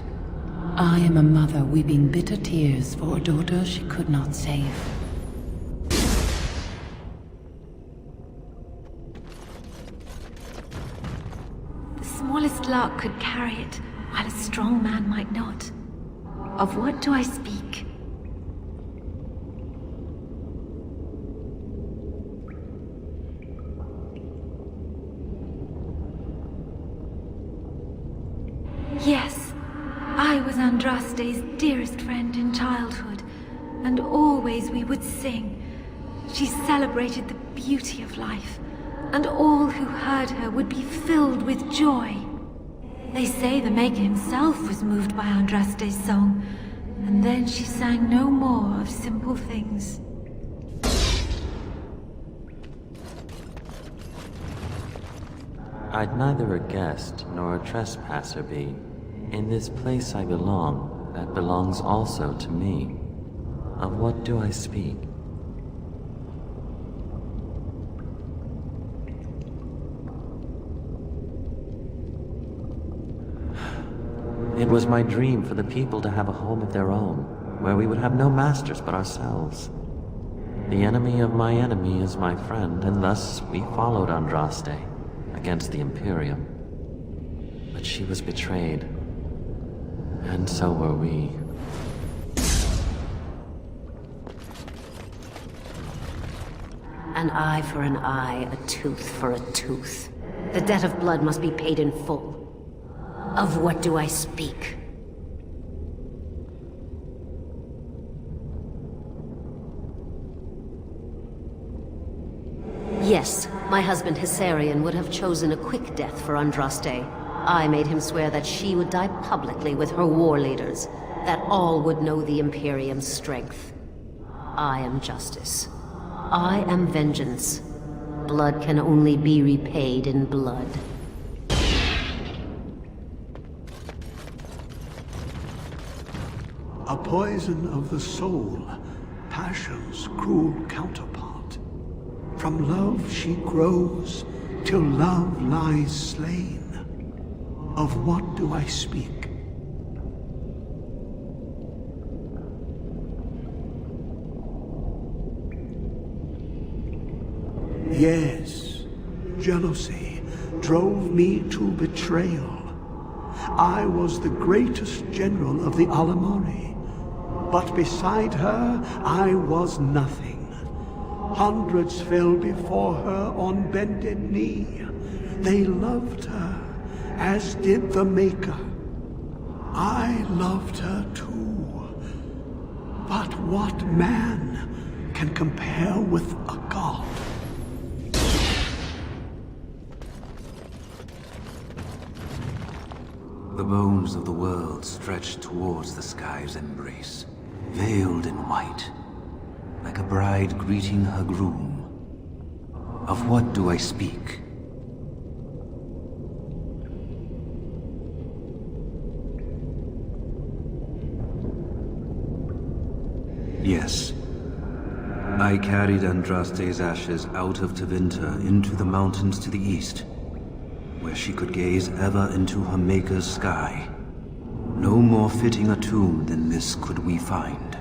I am a mother weeping bitter tears for a daughter she could not save. The smallest lark could carry it, while a strong man might not. Of what do I speak? Yes, I was Andraste's dearest friend in childhood, and always we would sing. She celebrated the beauty of life, and all who heard her would be filled with joy. They say the Maker himself was moved by Andraste's song, and then she sang no more of simple things. I'd neither a guest nor a trespasser be. In this place I belong, that belongs also to me. Of what do I speak? It was my dream for the people to have a home of their own, where we would have no masters but ourselves. The enemy of my enemy is my friend, and thus we followed Andraste against the Imperium. But she was betrayed, and so were we. An eye for an eye, a tooth for a tooth. The debt of blood must be paid in full. Of what do I speak? Yes, my husband Hysarion would have chosen a quick death for Andraste. I made him swear that she would die publicly with her war leaders, that all would know the Imperium's strength. I am justice. I am vengeance. Blood can only be repaid in blood. A poison of the soul, passion's cruel counterpart. From love she grows, till love lies slain. Of what do I speak? Yes, jealousy drove me to betrayal. I was the greatest general of the Alamari, but beside her I was nothing. Hundreds fell before her on bended knee. They loved her, as did the Maker. I loved her too. But what man can compare with a god? The bones of the world stretched towards the sky's embrace, veiled in white, like a bride greeting her groom. Of what do I speak? Yes. I carried Andraste's ashes out of Tevinter into the mountains to the east, where she could gaze ever into her Maker's sky. No more fitting a tomb than this could we find.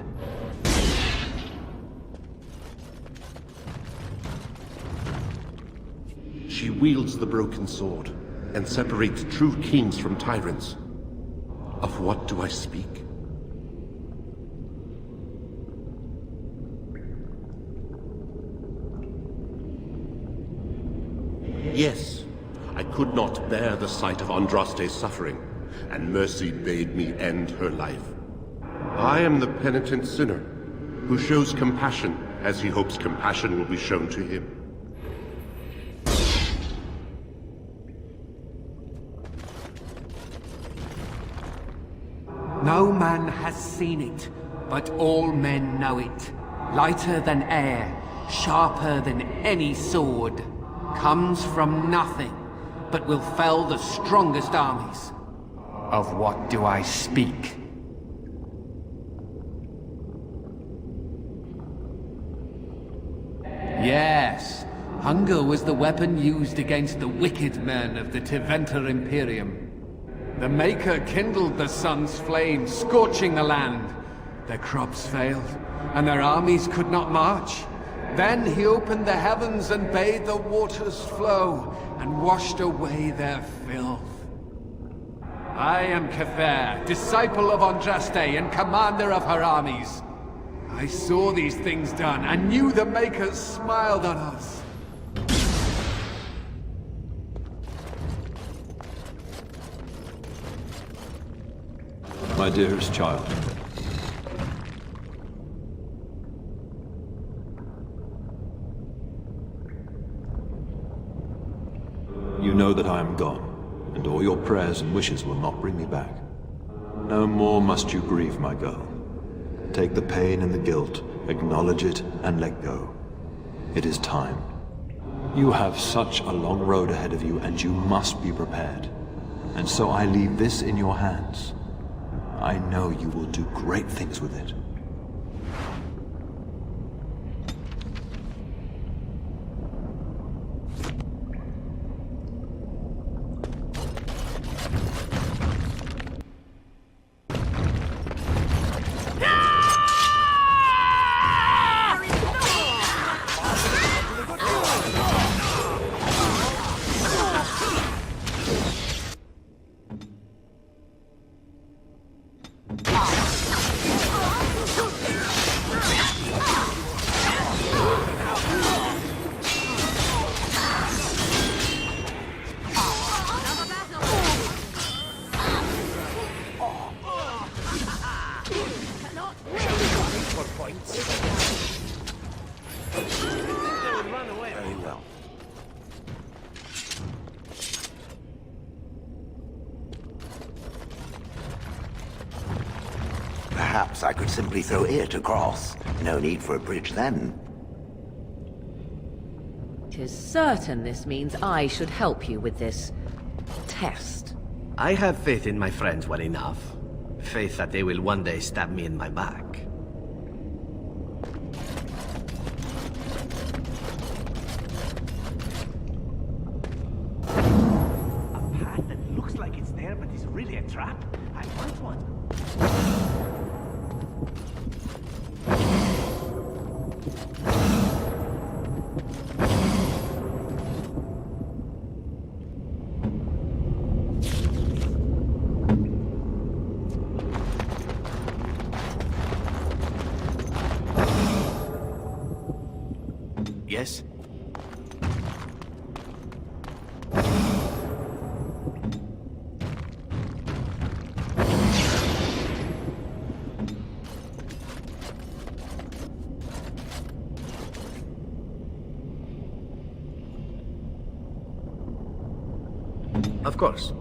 She wields the broken sword, and separates true kings from tyrants. Of what do I speak? Yes, I could not bear the sight of Andraste's suffering, and mercy bade me end her life. I am the penitent sinner, who shows compassion as he hopes compassion will be shown to him. No man has seen it, but all men know it. Lighter than air, sharper than any sword. Comes from nothing, but will fell the strongest armies. Of what do I speak? Yes, hunger was the weapon used against the wicked men of the Tevinter Imperium. The Maker kindled the sun's flame, scorching the land. Their crops failed, and their armies could not march. Then he opened the heavens and bade the waters flow, and washed away their filth. I am Kefir, disciple of Andraste and commander of her armies. I saw these things done, and knew the Makers smiled on us. My dearest child. You know that I am gone, and all your prayers and wishes will not bring me back. No more must you grieve, my girl. Take the pain and the guilt, acknowledge it, and let go. It is time. You have such a long road ahead of you, and you must be prepared. And so I leave this in your hands. I know you will do great things with it. Perhaps I could simply throw it across. No need for a bridge then. 'Tis certain this means I should help you with this test. I have faith in my friends well enough. Faith that they will one day stab me in my back. A path that looks like it's there but is really a trap? I want one. Yes? Of course.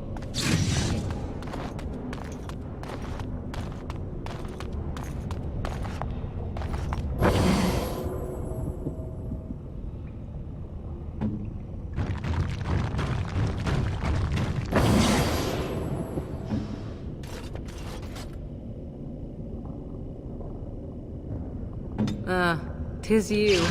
Tis you.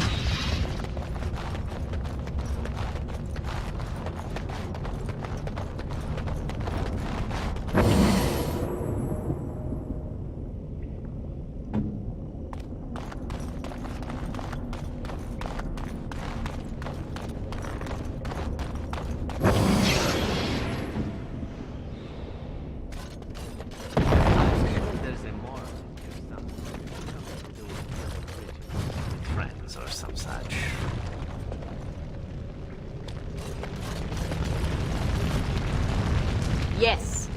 Or some such. Yes.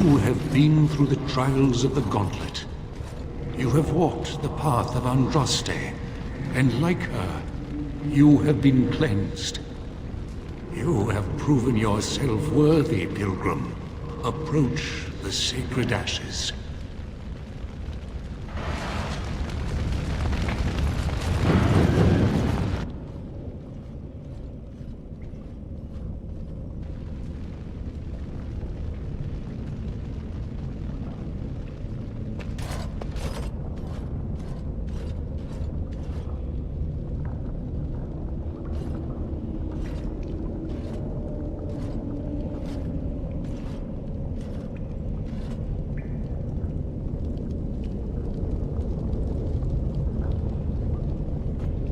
You have been through the trials of the Gauntlet. You have walked the path of Andraste, and like her, you have been cleansed. You have proven yourself worthy, Pilgrim. Approach the Sacred Ashes.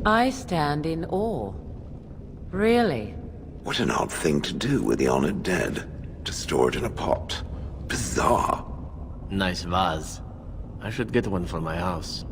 I stand in awe. Really? What an odd thing to do with the honored dead. To store it in a pot. Bizarre. Nice vase. I should get one for my house.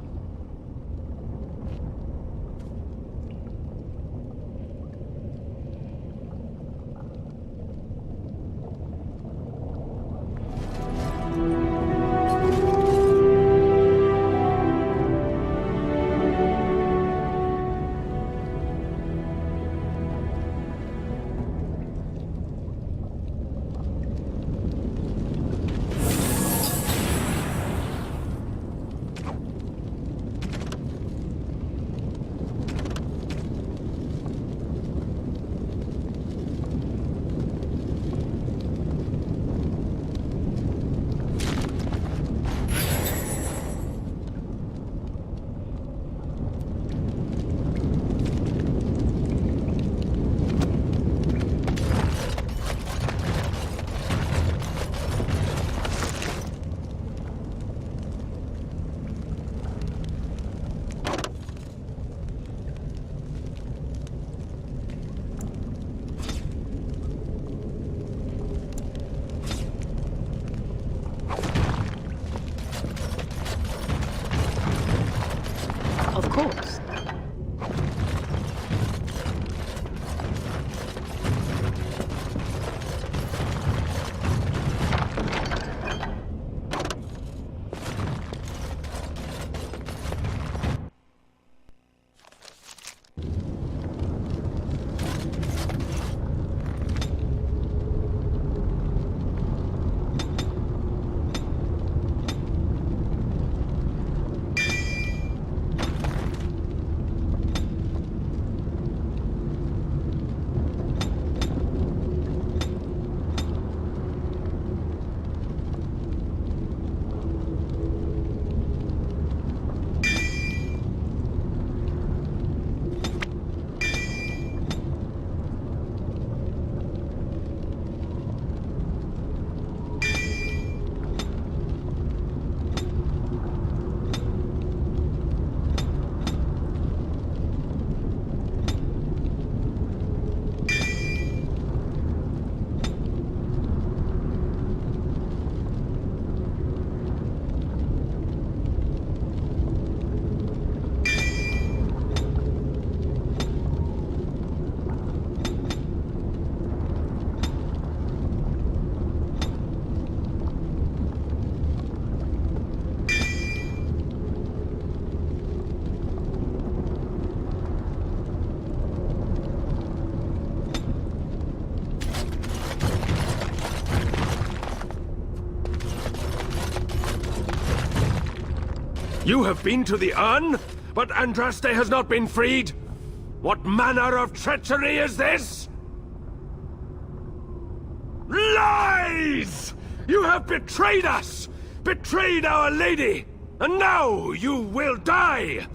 Of course. You have been to the Urn, but Andraste has not been freed? What manner of treachery is this? Lies! You have betrayed us! Betrayed our lady! And now you will die!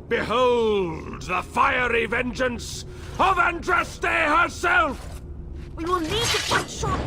Behold the fiery vengeance of Andraste herself! We will need to fight short...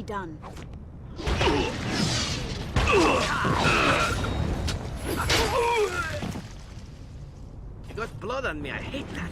done. You got blood on me, I hate that.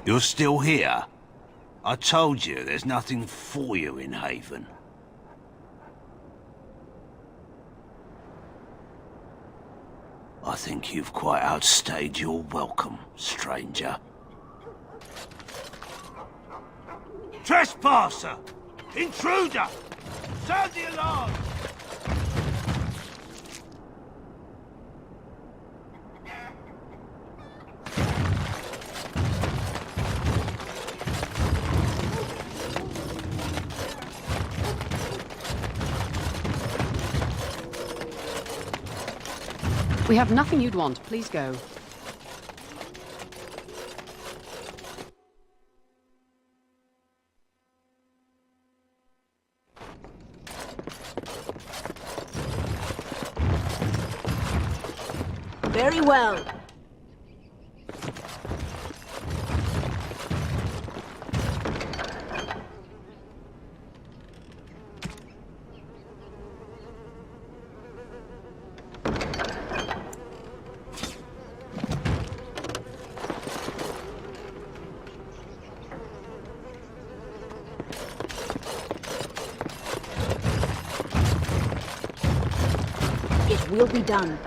You're still here? I told you there's nothing for you in Haven. I think you've quite outstayed your welcome, stranger. Trespasser! Intruder! Sound the alarm! We have nothing you'd want. Please go. Very well. It will be done.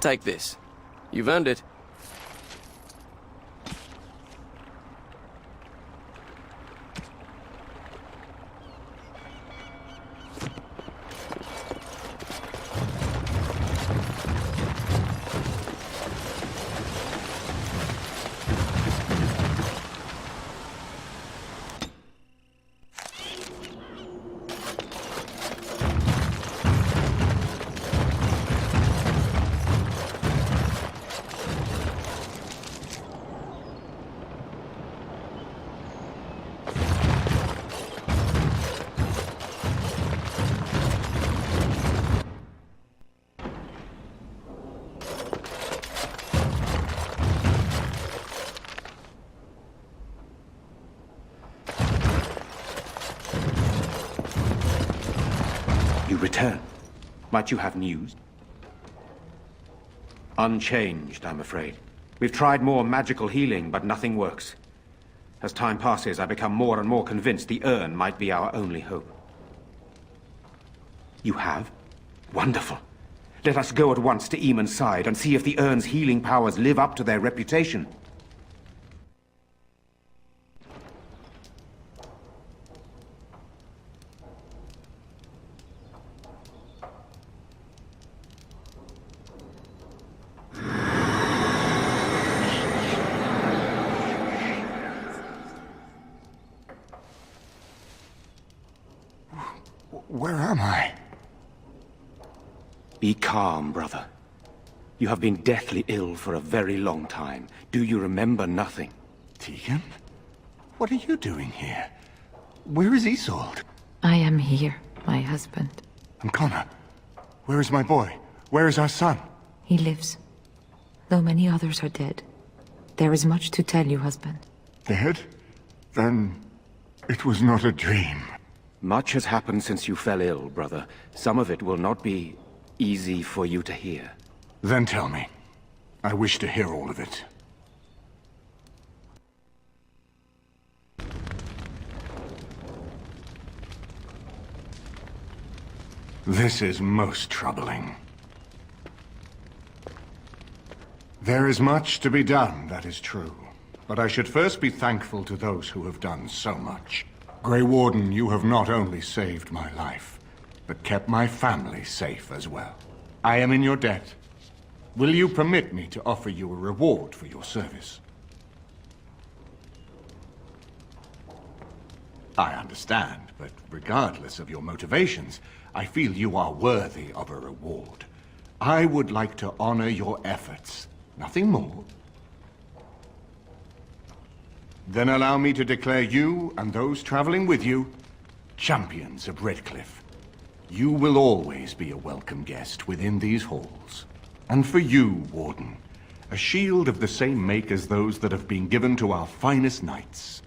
Take this. You've earned it. return. Might you have news? Unchanged, I'm afraid. We've tried more magical healing, but nothing works. As time passes, I become more and more convinced the urn might be our only hope. You have? Wonderful. Let us go at once to Eamon's side and see if the urn's healing powers live up to their reputation. Where am I? Be calm, brother. You have been deathly ill for a very long time. Do you remember nothing? Tegan? What are you doing here? Where is Isolde? I am here, my husband. And Connor? Where is my boy? Where is our son? He lives. Though many others are dead. There is much to tell you, husband. Dead? Then it was not a dream. Much has happened since you fell ill, brother. Some of it will not be easy for you to hear. Then tell me. I wish to hear all of it. This is most troubling. There is much to be done, that is true. But I should first be thankful to those who have done so much. Grey Warden, you have not only saved my life, but kept my family safe as well. I am in your debt. Will you permit me to offer you a reward for your service? I understand, but regardless of your motivations, I feel you are worthy of a reward. I would like to honor your efforts, nothing more. Then allow me to declare you and those traveling with you champions of Redcliffe. You will always be a welcome guest within these halls. And for you, Warden, a shield of the same make as those that have been given to our finest knights.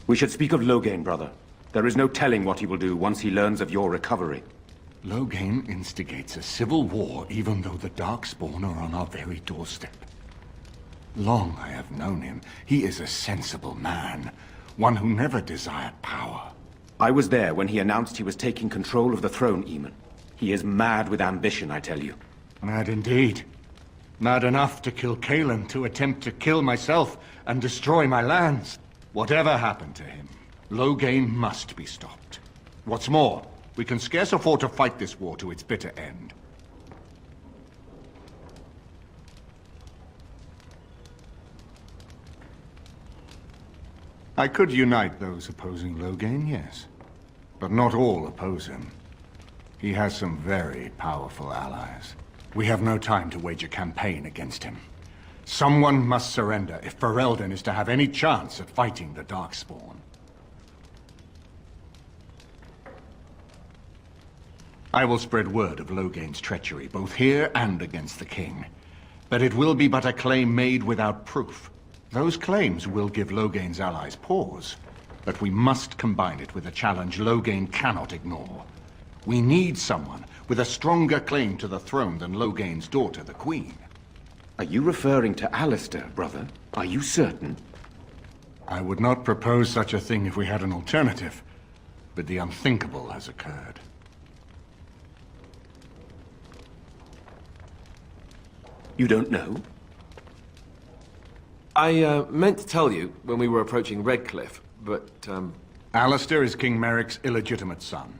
We should speak of Loghain, brother. There is no telling what he will do once he learns of your recovery. Loghain instigates a civil war even though the Darkspawn are on our very doorstep. Long I have known him. He is a sensible man, one who never desired power. I was there when he announced he was taking control of the throne, Eamon. He is mad with ambition, I tell you. Mad indeed. Mad enough to kill Cailan, to attempt to kill myself and destroy my lands. Whatever happened to him, Loghain must be stopped. What's more, we can scarce afford to fight this war to its bitter end. I could unite those opposing Loghain, yes. But not all oppose him. He has some very powerful allies. We have no time to wage a campaign against him. Someone must surrender if Ferelden is to have any chance of fighting the Darkspawn. I will spread word of Loghain's treachery, both here and against the king. But it will be but a claim made without proof. Those claims will give Loghain's allies pause, but we must combine it with a challenge Loghain cannot ignore. We need someone with a stronger claim to the throne than Loghain's daughter, the Queen. Are you referring to Alistair, brother? Are you certain? I would not propose such a thing if we had an alternative, but the unthinkable has occurred. You don't know? I meant to tell you when we were approaching Redcliffe, but, Alistair is King Merrick's illegitimate son.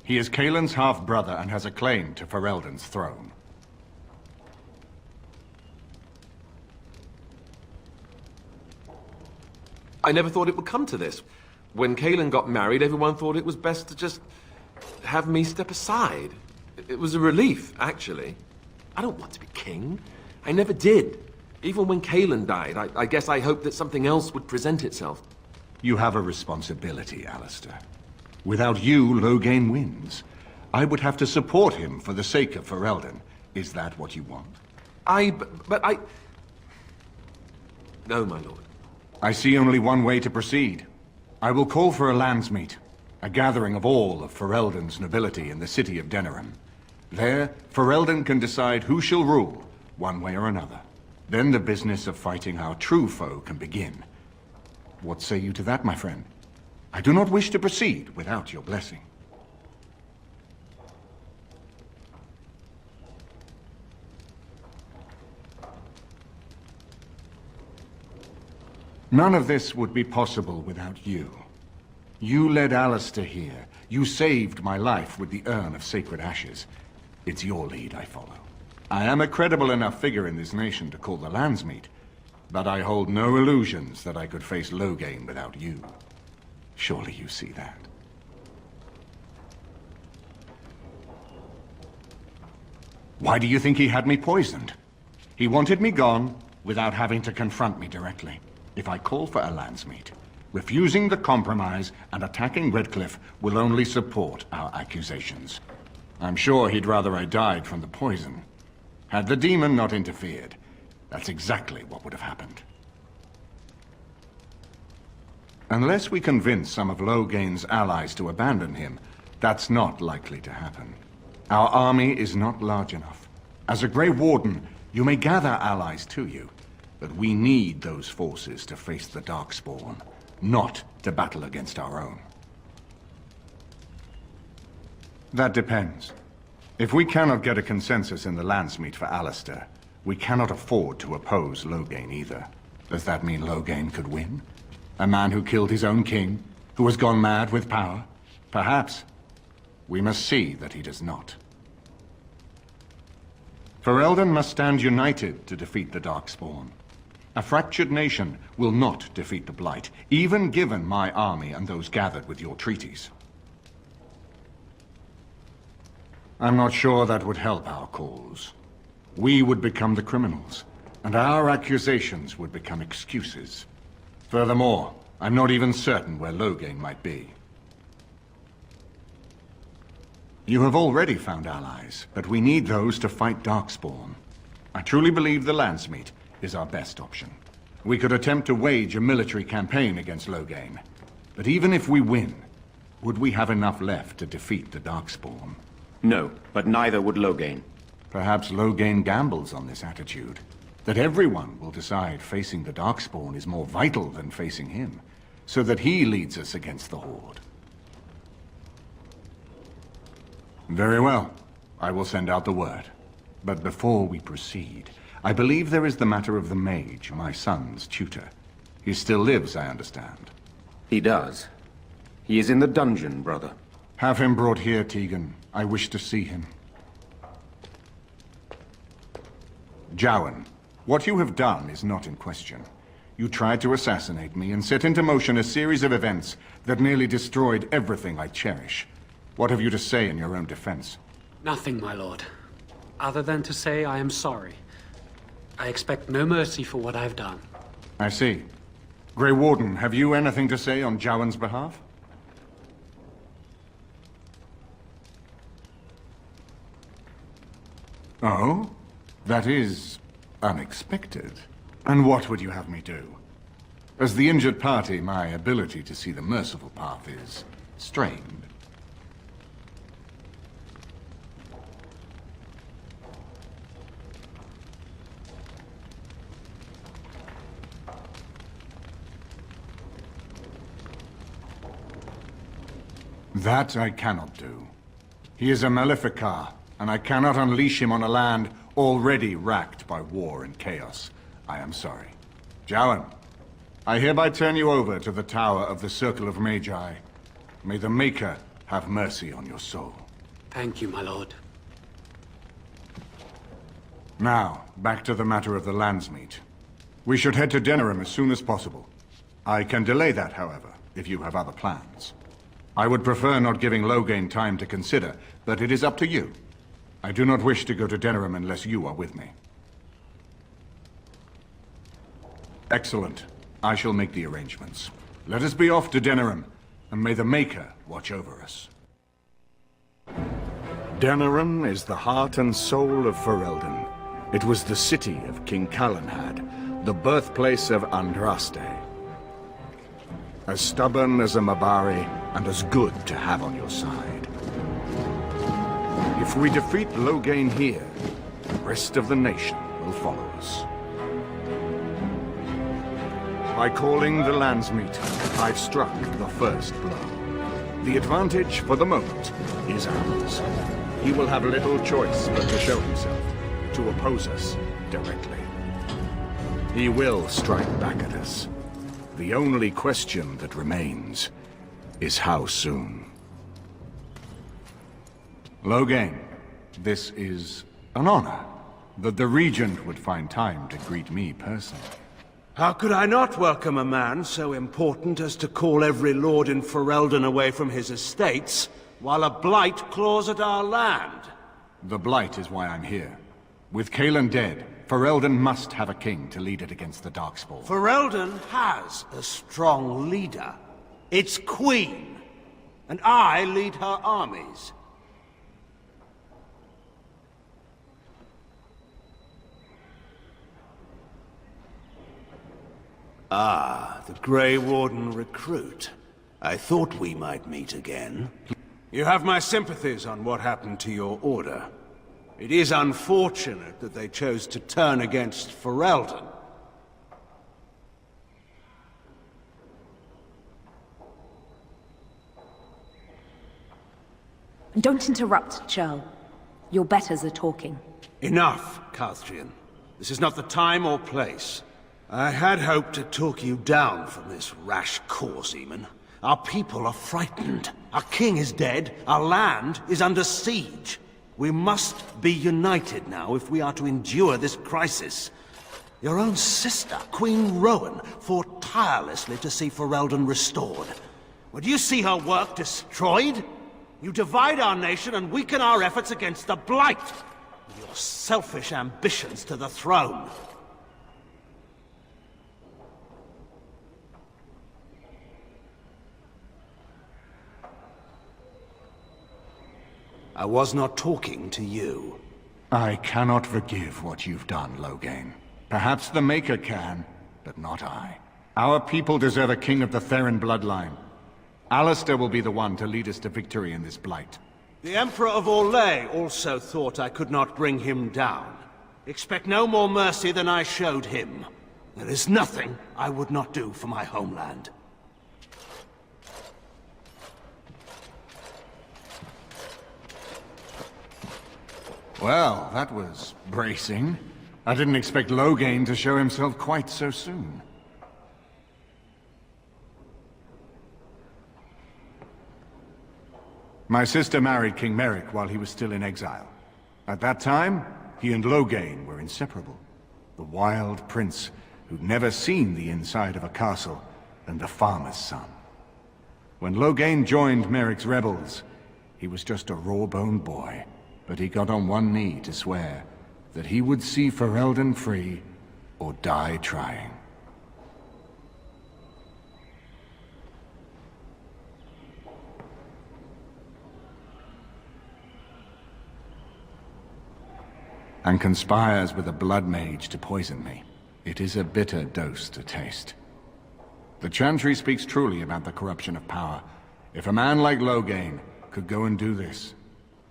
He is Cailan's half-brother and has a claim to Ferelden's throne. I never thought it would come to this. When Cailan got married, everyone thought it was best to just have me step aside. It was a relief, actually. I don't want to be king. I never did. Even when Cailan died, I guess I hoped that something else would present itself. You have a responsibility, Alistair. Without you, Loghain wins. I would have to support him for the sake of Ferelden. Is that what you want? But I... No, my lord. I see only one way to proceed. I will call for a Landsmeet, a gathering of all of Ferelden's nobility in the city of Denerim. There, Ferelden can decide who shall rule, one way or another. Then the business of fighting our true foe can begin. What say you to that, my friend? I do not wish to proceed without your blessing. None of this would be possible without you. You led Alistair here. You saved my life with the Urn of Sacred Ashes. It's your lead I follow. I am a credible enough figure in this nation to call the Landsmeet, but I hold no illusions that I could face Loghain without you. Surely you see that. Why do you think he had me poisoned? He wanted me gone without having to confront me directly. If I call for a Landsmeet, refusing the compromise and attacking Redcliffe will only support our accusations. I'm sure he'd rather I died from the poison. Had the demon not interfered, that's exactly what would have happened. Unless we convince some of Loghain's allies to abandon him, that's not likely to happen. Our army is not large enough. As a Grey Warden, you may gather allies to you, but we need those forces to face the Darkspawn, not to battle against our own. That depends. If we cannot get a consensus in the Landsmeet for Alistair, we cannot afford to oppose Loghain either. Does that mean Loghain could win? A man who killed his own king, who has gone mad with power? Perhaps. We must see that he does not. Ferelden must stand united to defeat the Darkspawn. A fractured nation will not defeat the Blight, even given my army and those gathered with your treaties. I'm not sure that would help our cause. We would become the criminals, and our accusations would become excuses. Furthermore, I'm not even certain where Loghain might be. You have already found allies, but we need those to fight Darkspawn. I truly believe the Landsmeet is our best option. We could attempt to wage a military campaign against Loghain. But even if we win, would we have enough left to defeat the Darkspawn? No, but neither would Loghain. Perhaps Loghain gambles on this attitude. That everyone will decide facing the Darkspawn is more vital than facing him, so that he leads us against the Horde. Very well. I will send out the word. But before we proceed, I believe there is the matter of the mage, my son's tutor. He still lives, I understand. He does. He is in the dungeon, brother. Have him brought here, Tegan. I wish to see him. Jowan, what you have done is not in question. You tried to assassinate me and set into motion a series of events that nearly destroyed everything I cherish. What have you to say in your own defense? Nothing, my lord. Other than to say I am sorry. I expect no mercy for what I've done. I see. Grey Warden, have you anything to say on Jowan's behalf? Oh? That is unexpected. And what would you have me do? As the injured party, my ability to see the merciful path is strained. That I cannot do. He is a Maleficar, and I cannot unleash him on a land already racked by war and chaos. I am sorry. Jowan, I hereby turn you over to the Tower of the Circle of Magi. May the Maker have mercy on your soul. Thank you, my lord. Now, back to the matter of the Landsmeet. We should head to Denerim as soon as possible. I can delay that, however, if you have other plans. I would prefer not giving Loghain time to consider, but it is up to you. I do not wish to go to Denerim unless you are with me. Excellent. I shall make the arrangements. Let us be off to Denerim, and may the Maker watch over us. Denerim is the heart and soul of Ferelden. It was the city of King Calanhad, the birthplace of Andraste. As stubborn as a Mabari, and as good to have on your side. If we defeat Loghain here, the rest of the nation will follow us. By calling the Landsmeet, I've struck the first blow. The advantage, for the moment, is ours. He will have little choice but to show himself, to oppose us directly. He will strike back at us. The only question that remains is how soon. Loghain, this is an honor that the Regent would find time to greet me personally. How could I not welcome a man so important as to call every lord in Ferelden away from his estates, while a blight claws at our land? The blight is why I'm here. With Cailan dead, Ferelden must have a king to lead it against the Darkspawn. Ferelden has a strong leader. Its queen. And I lead her armies. Ah, the Grey Warden recruit. I thought we might meet again. You have my sympathies on what happened to your order. It is unfortunate that they chose to turn against Ferelden. Don't interrupt, Churl. Your betters are talking. Enough, Calthrian. This is not the time or place. I had hoped to talk you down from this rash course, Eamon. Our people are frightened. Our king is dead. Our land is under siege. We must be united now if we are to endure this crisis. Your own sister, Queen Rowan, fought tirelessly to see Ferelden restored. Would you see her work destroyed? You divide our nation and weaken our efforts against the Blight, with your selfish ambitions to the throne. I was not talking to you. I cannot forgive what you've done, Loghain. Perhaps the Maker can, but not I. Our people deserve a king of the Theron bloodline. Alistair will be the one to lead us to victory in this blight. The Emperor of Orlais also thought I could not bring him down. Expect no more mercy than I showed him. There is nothing I would not do for my homeland. Well, that was bracing. I didn't expect Loghain to show himself quite so soon. My sister married King Merrick while he was still in exile. At that time, he and Loghain were inseparable. The wild prince who'd never seen the inside of a castle, and the farmer's son. When Loghain joined Merrick's rebels, he was just a raw-boned boy. But he got on one knee to swear that he would see Ferelden free or die trying. And conspires with a blood mage to poison me. It is a bitter dose to taste. The Chantry speaks truly about the corruption of power. If a man like Loghain could go and do this,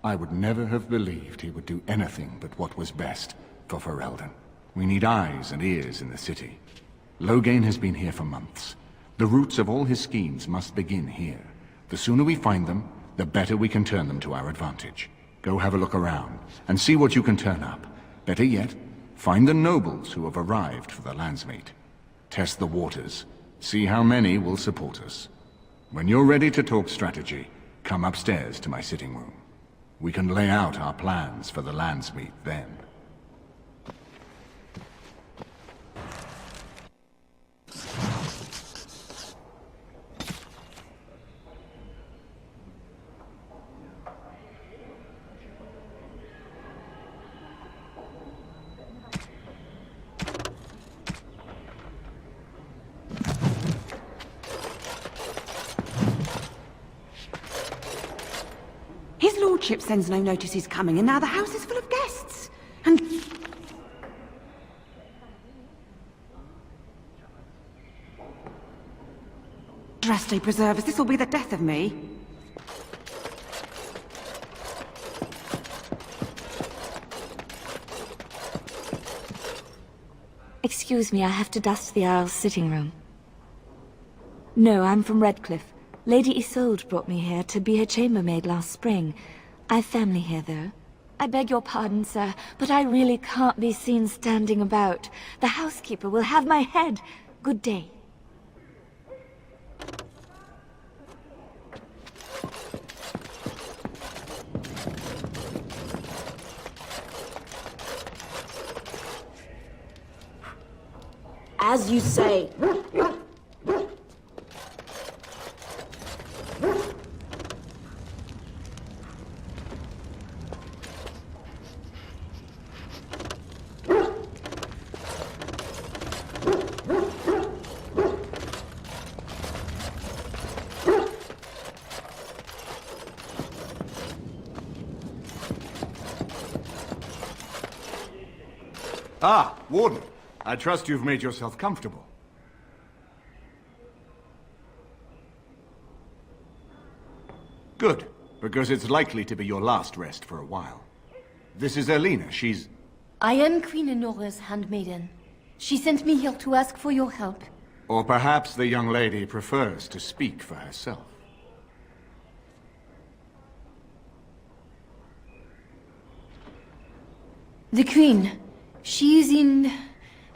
I would never have believed he would do anything but what was best for Ferelden. We need eyes and ears in the city. Loghain has been here for months. The roots of all his schemes must begin here. The sooner we find them, the better we can turn them to our advantage. Go have a look around, and see what you can turn up. Better yet, find the nobles who have arrived for the Landsmeet. Test the waters. See how many will support us. When you're ready to talk strategy, come upstairs to my sitting room. We can lay out our plans for the Landsmeet then. His lordship sends no notice he's coming, and now the house is full of guests. And... Andraste preserve us, this will be the death of me. Excuse me, I have to dust the Isle's sitting room. No, I'm from Redcliffe. Lady Isolde brought me here to be her chambermaid last spring. I've family here, though. I beg your pardon, sir, but I really can't be seen standing about. The housekeeper will have my head. Good day. As you say. Ah, Warden. I trust you've made yourself comfortable. Good, because it's likely to be your last rest for a while. This is Erlina. She's... I am Queen Enora's handmaiden. She sent me here to ask for your help. Or perhaps the young lady prefers to speak for herself. The Queen, she is in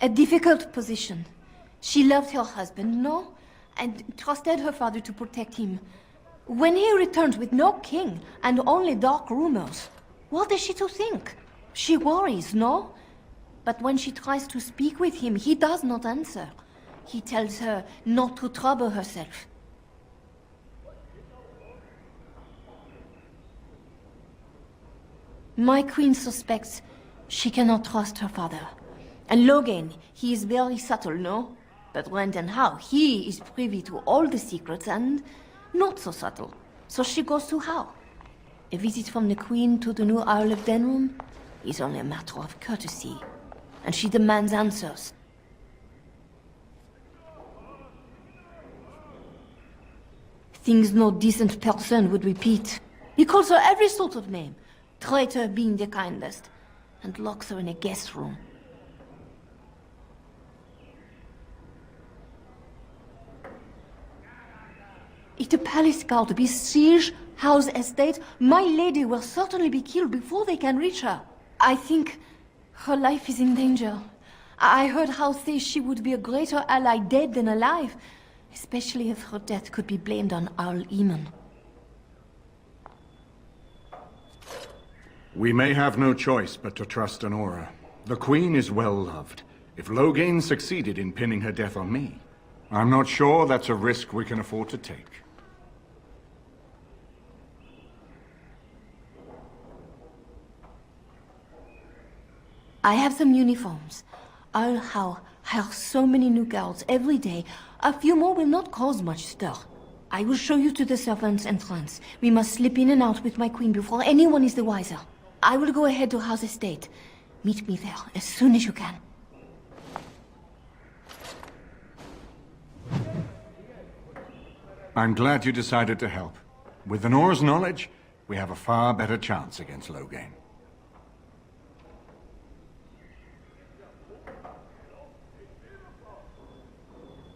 a difficult position. She loved her husband, no? And trusted her father to protect him. When he returns with no king and only dark rumors, what is she to think? She worries, no? But when she tries to speak with him, he does not answer. He tells her not to trouble herself. My queen suspects she cannot trust her father. And Logain, he is very subtle, no? But when and how, he is privy to all the secrets and not so subtle. So she goes to how? A visit from the Queen to the new Isle of Denrum is only a matter of courtesy. And she demands answers. Things no decent person would repeat. He calls her every sort of name, traitor being the kindest, and locks her in a guest room. If the palace guard besiege House Estate, my lady will certainly be killed before they can reach her. I think her life is in danger. I heard House say she would be a greater ally dead than alive, especially if her death could be blamed on Owl Eamon. We may have no choice but to trust Enora. The Queen is well loved. If Logain succeeded in pinning her death on me, I'm not sure that's a risk we can afford to take. I have some uniforms. I'll hire so many new guards every day. A few more will not cause much stir. I will show you to the servants' entrance. We must slip in and out with my queen before anyone is the wiser. I will go ahead to House Estate. Meet me there as soon as you can. I'm glad you decided to help. With Enora's knowledge, we have a far better chance against Logain.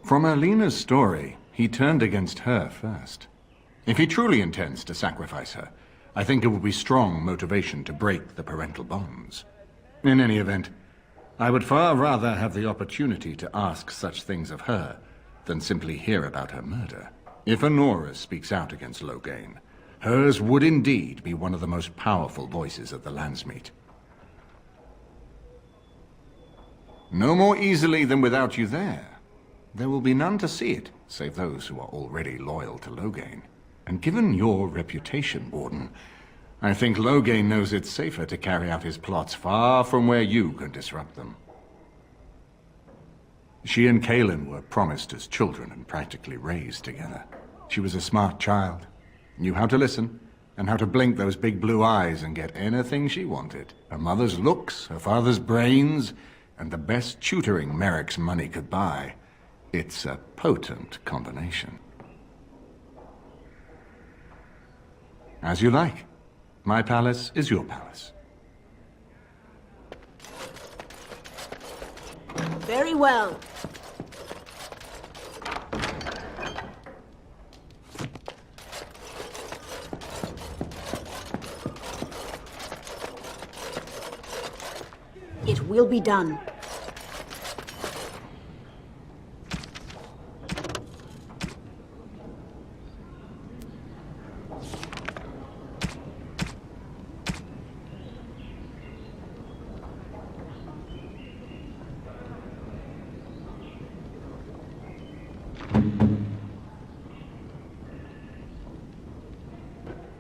From Erlina's story, he turned against her first. If he truly intends to sacrifice her, I think it will be strong motivation to break the parental bonds. In any event, I would far rather have the opportunity to ask such things of her than simply hear about her murder. If Enora speaks out against Logain, hers would indeed be one of the most powerful voices of the Landsmeet. No more easily than without you there. There will be none to see it, save those who are already loyal to Logain. And given your reputation, Warden, I think Logain knows it's safer to carry out his plots far from where you can disrupt them. She and Kaelin were promised as children and practically raised together. She was a smart child, knew how to listen, and how to blink those big blue eyes and get anything she wanted. Her mother's looks, her father's brains, and the best tutoring Merrick's money could buy. It's a potent combination. As you like. My palace is your palace. Very well. It will be done.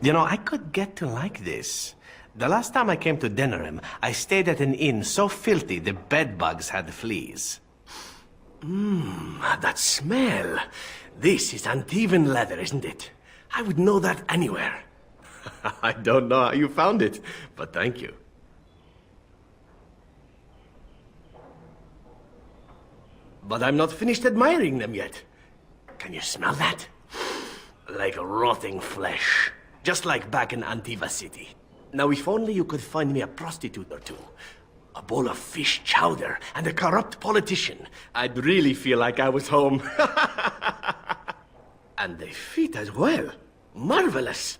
You know, I could get to like this. The last time I came to Denerim, I stayed at an inn so filthy the bedbugs had fleas. That smell. This is uneven leather, isn't it? I would know that anywhere. I don't know how you found it, but thank you. But I'm not finished admiring them yet. Can you smell that? Like rotting flesh. Just like back in Antiva City. Now, if only you could find me a prostitute or two, a bowl of fish chowder, and a corrupt politician, I'd really feel like I was home. And they fit as well. Marvelous.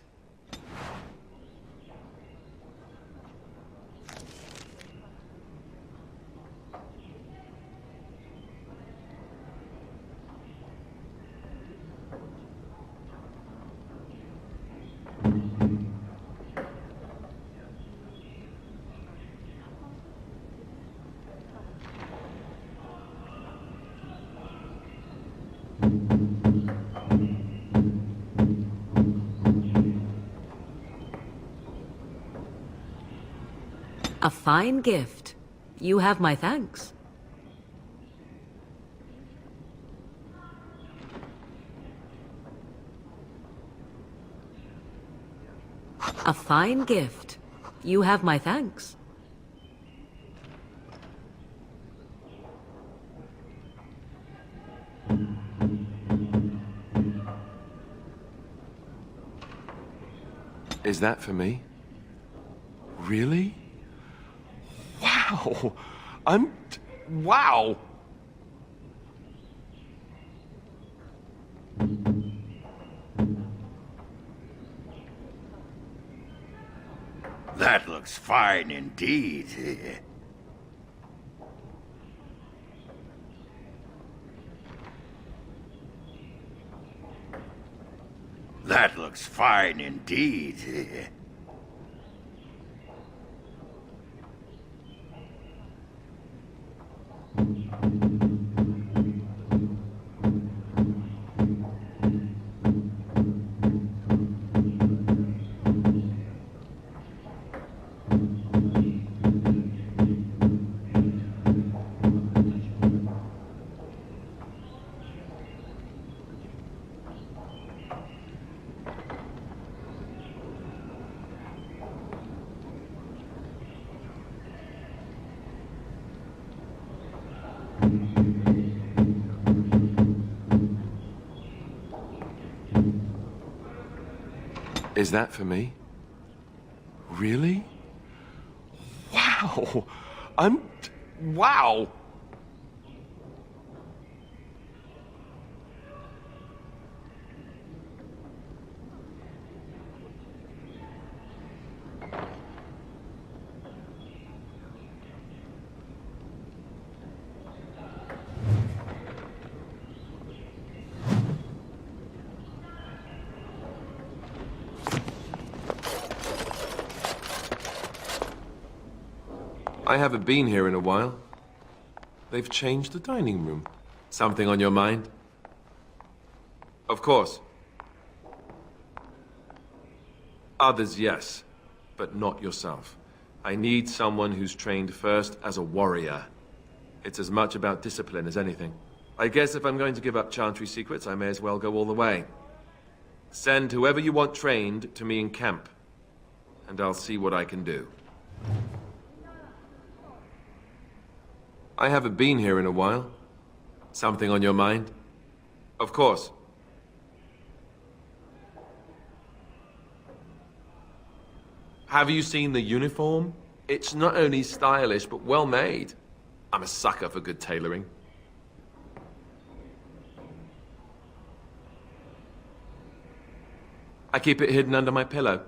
A fine gift. You have my thanks. A fine gift. You have my thanks. Is that for me? Really? Wow! Wow! That looks fine indeed. That looks fine indeed. Is that for me? Really? Wow! Wow! I haven't been here in a while. They've changed the dining room. Something on your mind? Of course. Others, yes, but not yourself. I need someone who's trained first as a warrior. It's as much about discipline as anything. I guess if I'm going to give up Chantry secrets, I may as well go all the way. Send whoever you want trained to me in camp, and I'll see what I can do. I haven't been here in a while. Something on your mind? Of course. Have you seen the uniform? It's not only stylish, but well made. I'm a sucker for good tailoring. I keep it hidden under my pillow.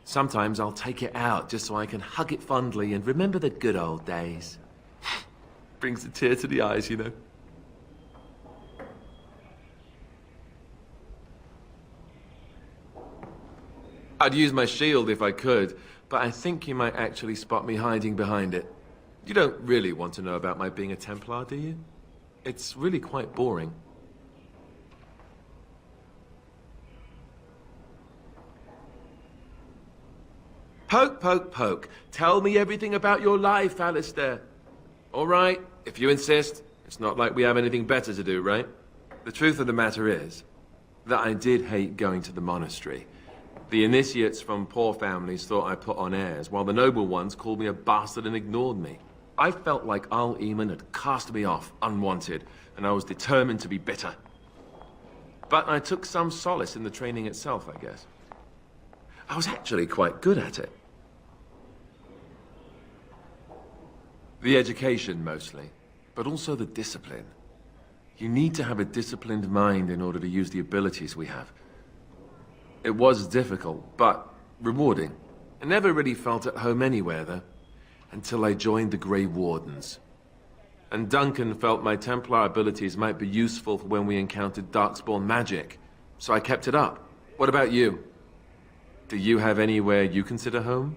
Sometimes I'll take it out just so I can hug it fondly and remember the good old days. Brings a tear to the eyes, you know. I'd use my shield if I could, but I think you might actually spot me hiding behind it. You don't really want to know about my being a Templar, do you? It's really quite boring. Poke, poke, poke. Tell me everything about your life, Alistair. All right, if you insist. It's not like we have anything better to do, right? The truth of the matter is that I did hate going to the monastery. The initiates from poor families thought I put on airs, while the noble ones called me a bastard and ignored me. I felt like Al Eamon had cast me off, unwanted, and I was determined to be bitter. But I took some solace in the training itself, I guess. I was actually quite good at it. The education, mostly, but also the discipline. You need to have a disciplined mind in order to use the abilities we have. It was difficult, but rewarding. I never really felt at home anywhere, though, until I joined the Grey Wardens. And Duncan felt my Templar abilities might be useful for when we encountered Darkspawn magic, so I kept it up. What about you? Do you have anywhere you consider home?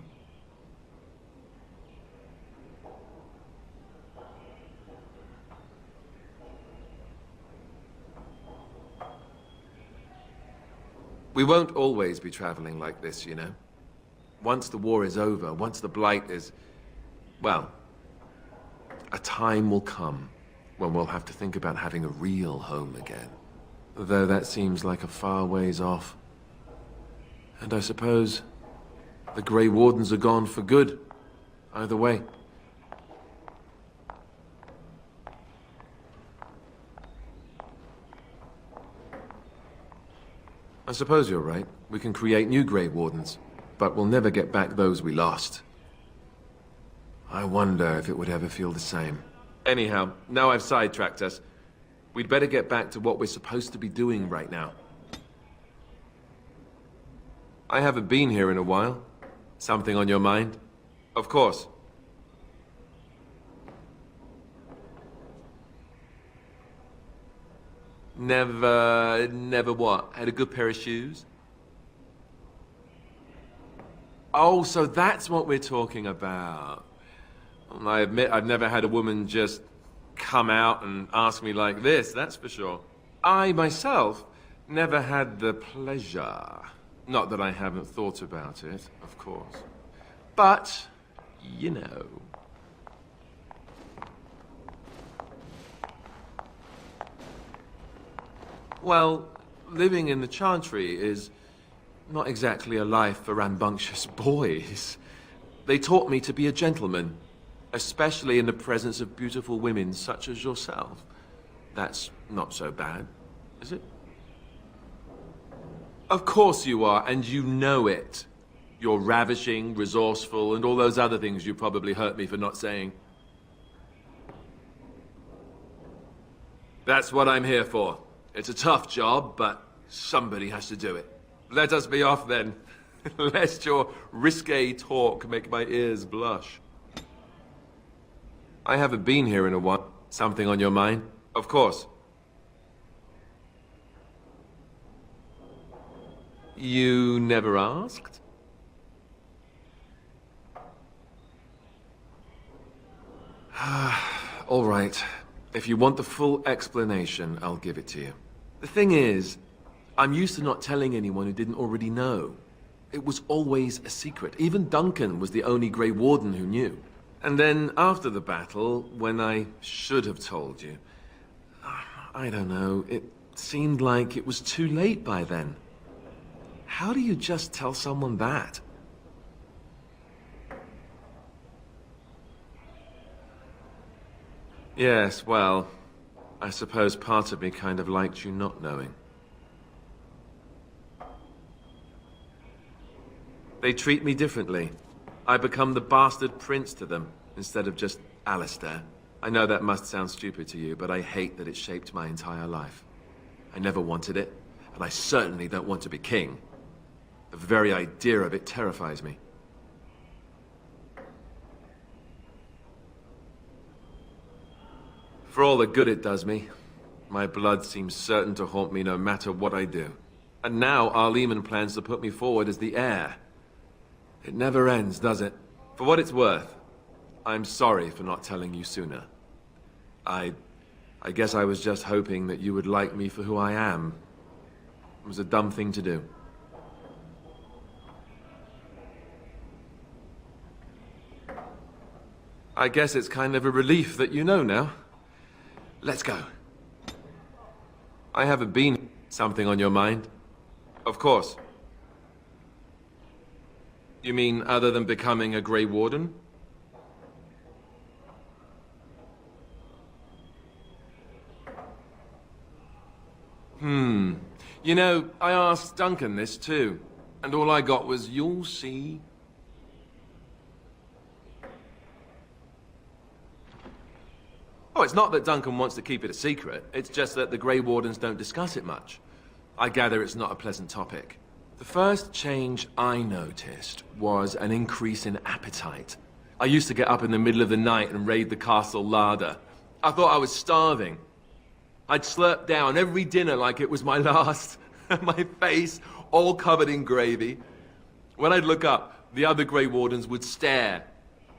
We won't always be traveling like this, you know. Once the war is over, once the Blight is... well, a time will come when we'll have to think about having a real home again. Though that seems like a far ways off. And I suppose the Grey Wardens are gone for good, either way. I suppose you're right. We can create new Grey Wardens, but we'll never get back those we lost. I wonder if it would ever feel the same. Anyhow, now I've sidetracked us. We'd better get back to what we're supposed to be doing right now. I haven't been here in a while. Something on your mind? Of course. Never what? Had a good pair of shoes? Oh, so that's what we're talking about. Well, I admit I've never had a woman just come out and ask me like this, that's for sure. I, myself, never had the pleasure. Not that I haven't thought about it, of course. But, you know... Well, living in the Chantry is not exactly a life for rambunctious boys. They taught me to be a gentleman, especially in the presence of beautiful women such as yourself. That's not so bad, is it? Of course you are, and you know it. You're ravishing, resourceful, and all those other things you probably hurt me for not saying. That's what I'm here for. It's a tough job, but somebody has to do it. Let us be off then, lest your risque talk make my ears blush. I haven't been here in a while. Something on your mind? Of course. You never asked? All right. If you want the full explanation, I'll give it to you. The thing is, I'm used to not telling anyone who didn't already know. It was always a secret. Even Duncan was the only Grey Warden who knew. And then after the battle, when I should have told you, I don't know, it seemed like it was too late by then. How do you just tell someone that? Yes, well, I suppose part of me kind of liked you not knowing. They treat me differently. I become the bastard prince to them, instead of just Alistair. I know that must sound stupid to you, but I hate that it shaped my entire life. I never wanted it, and I certainly don't want to be king. The very idea of it terrifies me. For all the good it does me, my blood seems certain to haunt me no matter what I do. And now Arleman plans to put me forward as the heir. It never ends, does it? For what it's worth, I'm sorry for not telling you sooner. I guess I was just hoping that you would like me for who I am. It was a dumb thing to do. I guess it's kind of a relief that you know now. Let's go. I haven't been something on your mind. Of course. You mean other than becoming a Grey Warden? You know, I asked Duncan this too, and all I got was, "You'll see." Oh, it's not that Duncan wants to keep it a secret. It's just that the Grey Wardens don't discuss it much. I gather it's not a pleasant topic. The first change I noticed was an increase in appetite. I used to get up in the middle of the night and raid the castle larder. I thought I was starving. I'd slurp down every dinner like it was my last, my face all covered in gravy. When I'd look up, the other Grey Wardens would stare,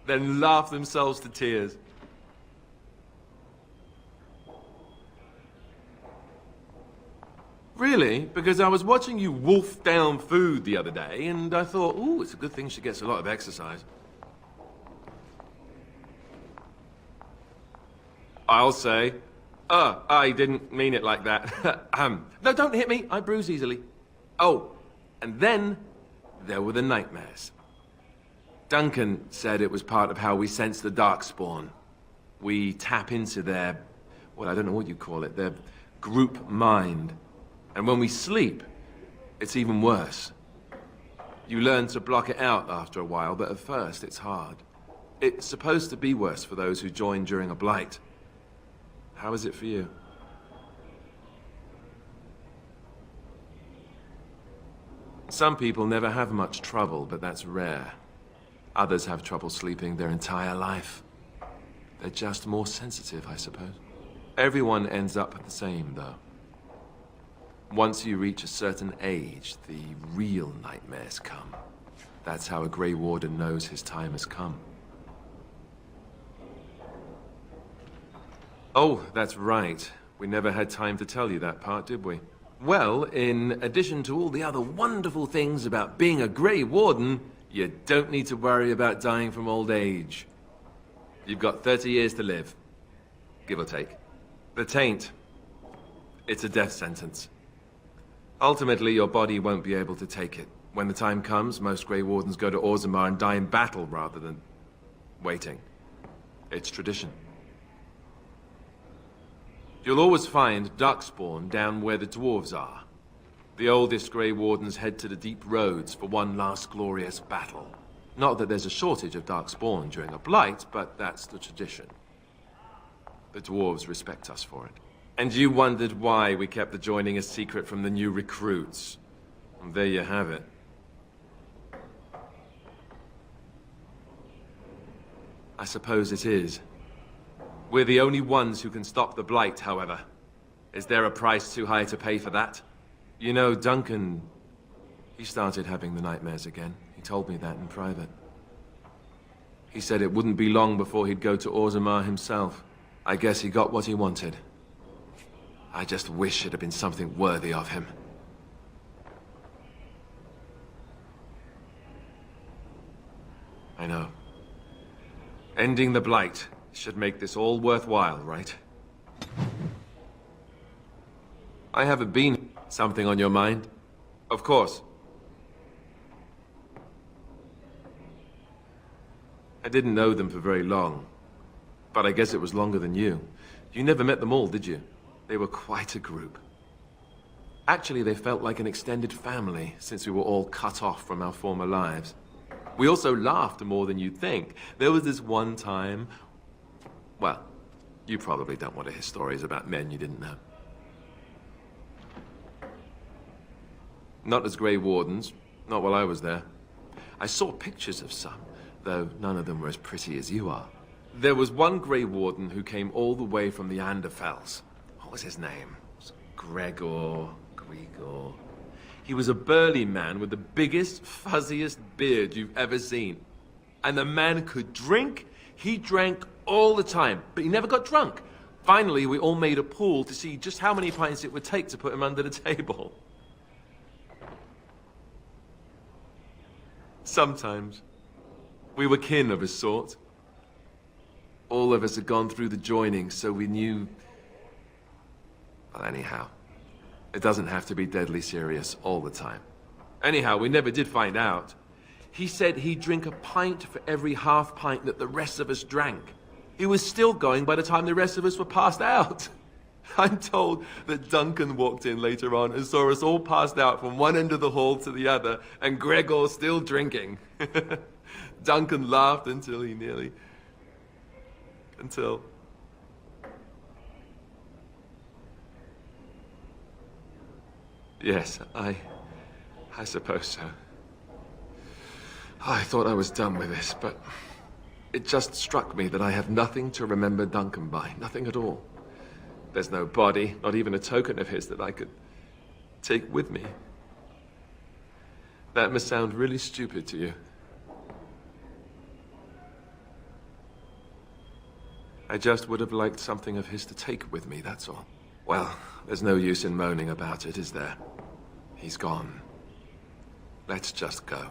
then laugh themselves to tears. Really? Because I was watching you wolf down food the other day, and I thought, ooh, it's a good thing she gets a lot of exercise. I'll say, I didn't mean it like that. No, don't hit me. I bruise easily. Oh, and then there were the nightmares. Duncan said it was part of how we sense the Darkspawn. We tap into their, well, I don't know what you call it, their group mind. And when we sleep, it's even worse. You learn to block it out after a while, but at first it's hard. It's supposed to be worse for those who join during a blight. How is it for you? Some people never have much trouble, but that's rare. Others have trouble sleeping their entire life. They're just more sensitive, I suppose. Everyone ends up the same, though. Once you reach a certain age, the real nightmares come. That's how a Grey Warden knows his time has come. Oh, that's right. We never had time to tell you that part, did we? Well, in addition to all the other wonderful things about being a Grey Warden, you don't need to worry about dying from old age. You've got 30 years to live, give or take. The taint, it's a death sentence. Ultimately, your body won't be able to take it. When the time comes, most Grey Wardens go to Orzammar and die in battle rather than waiting. It's tradition. You'll always find Darkspawn down where the dwarves are. The oldest Grey Wardens head to the deep roads for one last glorious battle. Not that there's a shortage of Darkspawn during a blight, but that's the tradition. The dwarves respect us for it. And you wondered why we kept the joining a secret from the new recruits. And there you have it. I suppose it is. We're the only ones who can stop the blight, however. Is there a price too high to pay for that? You know, Duncan, he started having the nightmares again. He told me that in private. He said it wouldn't be long before he'd go to Orzammar himself. I guess he got what he wanted. I just wish it had been something worthy of him. I know. Ending the blight should make this all worthwhile, right? I haven't been something on your mind. Of course. I didn't know them for very long, but I guess it was longer than you. You never met them all, did you? They were quite a group. Actually, they felt like an extended family, since we were all cut off from our former lives. We also laughed more than you'd think. There was this one time... Well, you probably don't want to hear stories about men you didn't know. Not as Grey Wardens, not while I was there. I saw pictures of some, though none of them were as pretty as you are. There was one Grey Warden who came all the way from the Anderfels. What was his name? Gregor... He was a burly man with the biggest, fuzziest beard you've ever seen. And the man could drink. He drank all the time, but he never got drunk. Finally, we all made a pool to see just how many pints it would take to put him under the table. Sometimes, we were kin of a sort. All of us had gone through the joining, so we knew... Well, anyhow. It doesn't have to be deadly serious all the time. Anyhow, we never did find out. He said he'd drink a pint for every half pint that the rest of us drank. He was still going by the time the rest of us were passed out. I'm told that Duncan walked in later on and saw us all passed out from one end of the hall to the other, and Gregor still drinking. Duncan laughed until he nearly... Until... Yes, I suppose so. I thought I was done with this, but it just struck me that I have nothing to remember Duncan by, nothing at all. There's no body, not even a token of his that I could take with me. That must sound really stupid to you. I just would have liked something of his to take with me, that's all. Well, there's no use in moaning about it, is there? He's gone. Let's just go.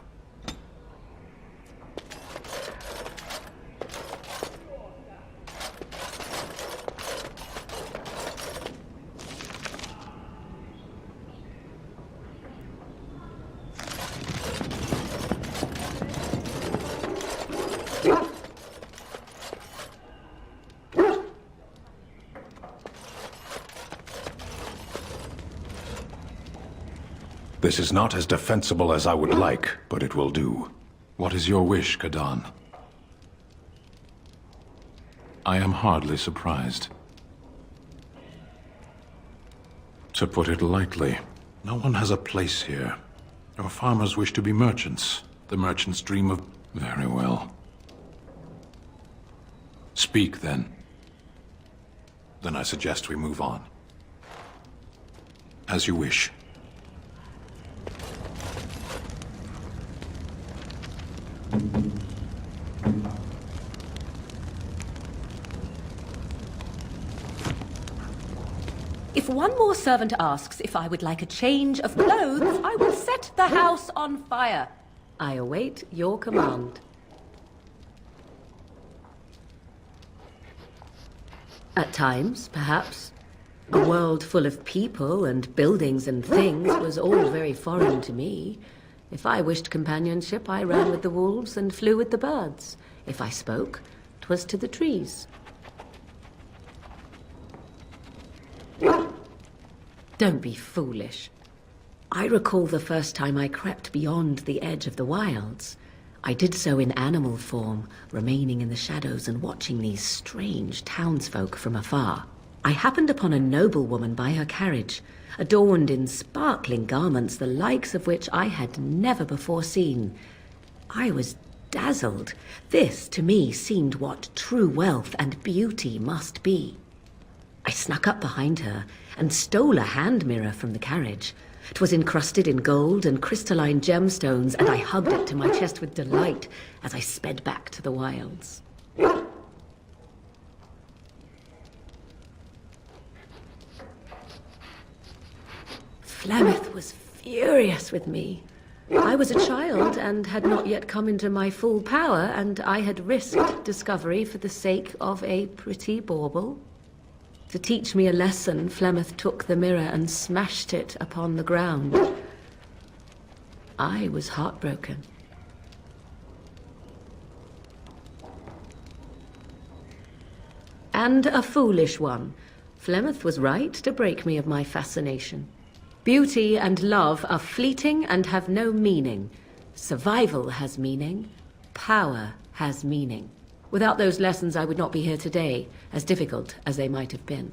This is not as defensible as I would like, but it will do. What is your wish, Kadan? I am hardly surprised. To put it lightly, no one has a place here. Your farmers wish to be merchants. The merchants dream of... Very well. Speak, then. Then I suggest we move on. As you wish. If one more servant asks if I would like a change of clothes, I will set the house on fire. I await your command. At times, perhaps. A world full of people and buildings and things was all very foreign to me. If I wished companionship, I ran with the wolves and flew with the birds. If I spoke, 'twas to the trees. Don't be foolish. I recall the first time I crept beyond the edge of the wilds. I did so in animal form, remaining in the shadows and watching these strange townsfolk from afar. I happened upon a noblewoman by her carriage, adorned in sparkling garments, the likes of which I had never before seen. I was dazzled. This, to me, seemed what true wealth and beauty must be. I snuck up behind her and stole a hand mirror from the carriage. 'Twas encrusted in gold and crystalline gemstones, and I hugged it to my chest with delight as I sped back to the wilds. Flemeth was furious with me. I was a child and had not yet come into my full power, and I had risked discovery for the sake of a pretty bauble. To teach me a lesson, Flemeth took the mirror and smashed it upon the ground. I was heartbroken. And a foolish one. Flemeth was right to break me of my fascination. Beauty and love are fleeting and have no meaning. Survival has meaning. Power has meaning. Without those lessons, I would not be here today, as difficult as they might have been.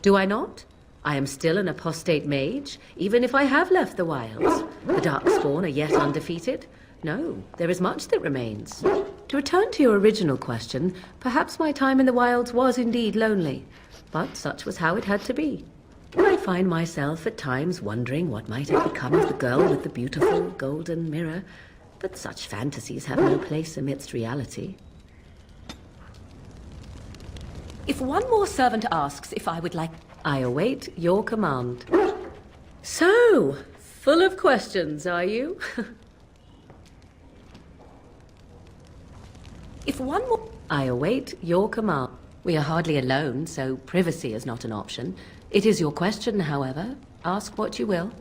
Do I not? I am still an apostate mage, even if I have left the wilds. The Darkspawn are yet undefeated. No, there is much that remains. To return to your original question, perhaps my time in the wilds was indeed lonely, but such was how it had to be. I find myself at times wondering what might have become of the girl with the beautiful golden mirror, but such fantasies have no place amidst reality. If one more servant asks if I would like... I await your command. So, full of questions, are you? If one more... I await your command. We are hardly alone, so privacy is not an option. It is your question, however. Ask what you will.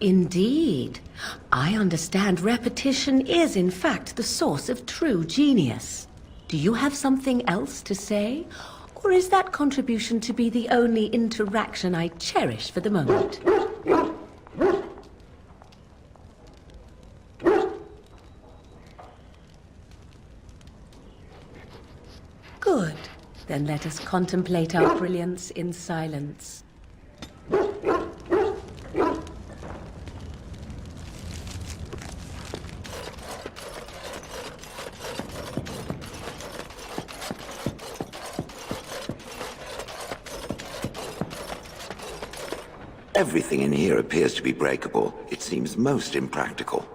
Indeed. I understand repetition is, in fact, the source of true genius. Do you have something else to say? Or is that contribution to be the only interaction I cherish for the moment? Good. Then let us contemplate our brilliance in silence. Everything in here appears to be breakable. It seems most impractical.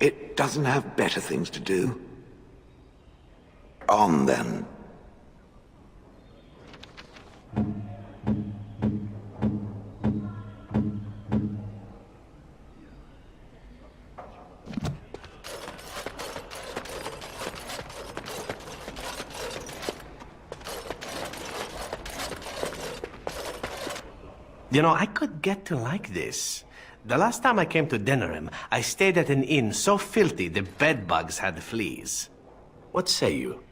It doesn't have better things to do. On, then. You know, I could get to like this. The last time I came to Denerim, I stayed at an inn so filthy the bedbugs had fleas. What say you?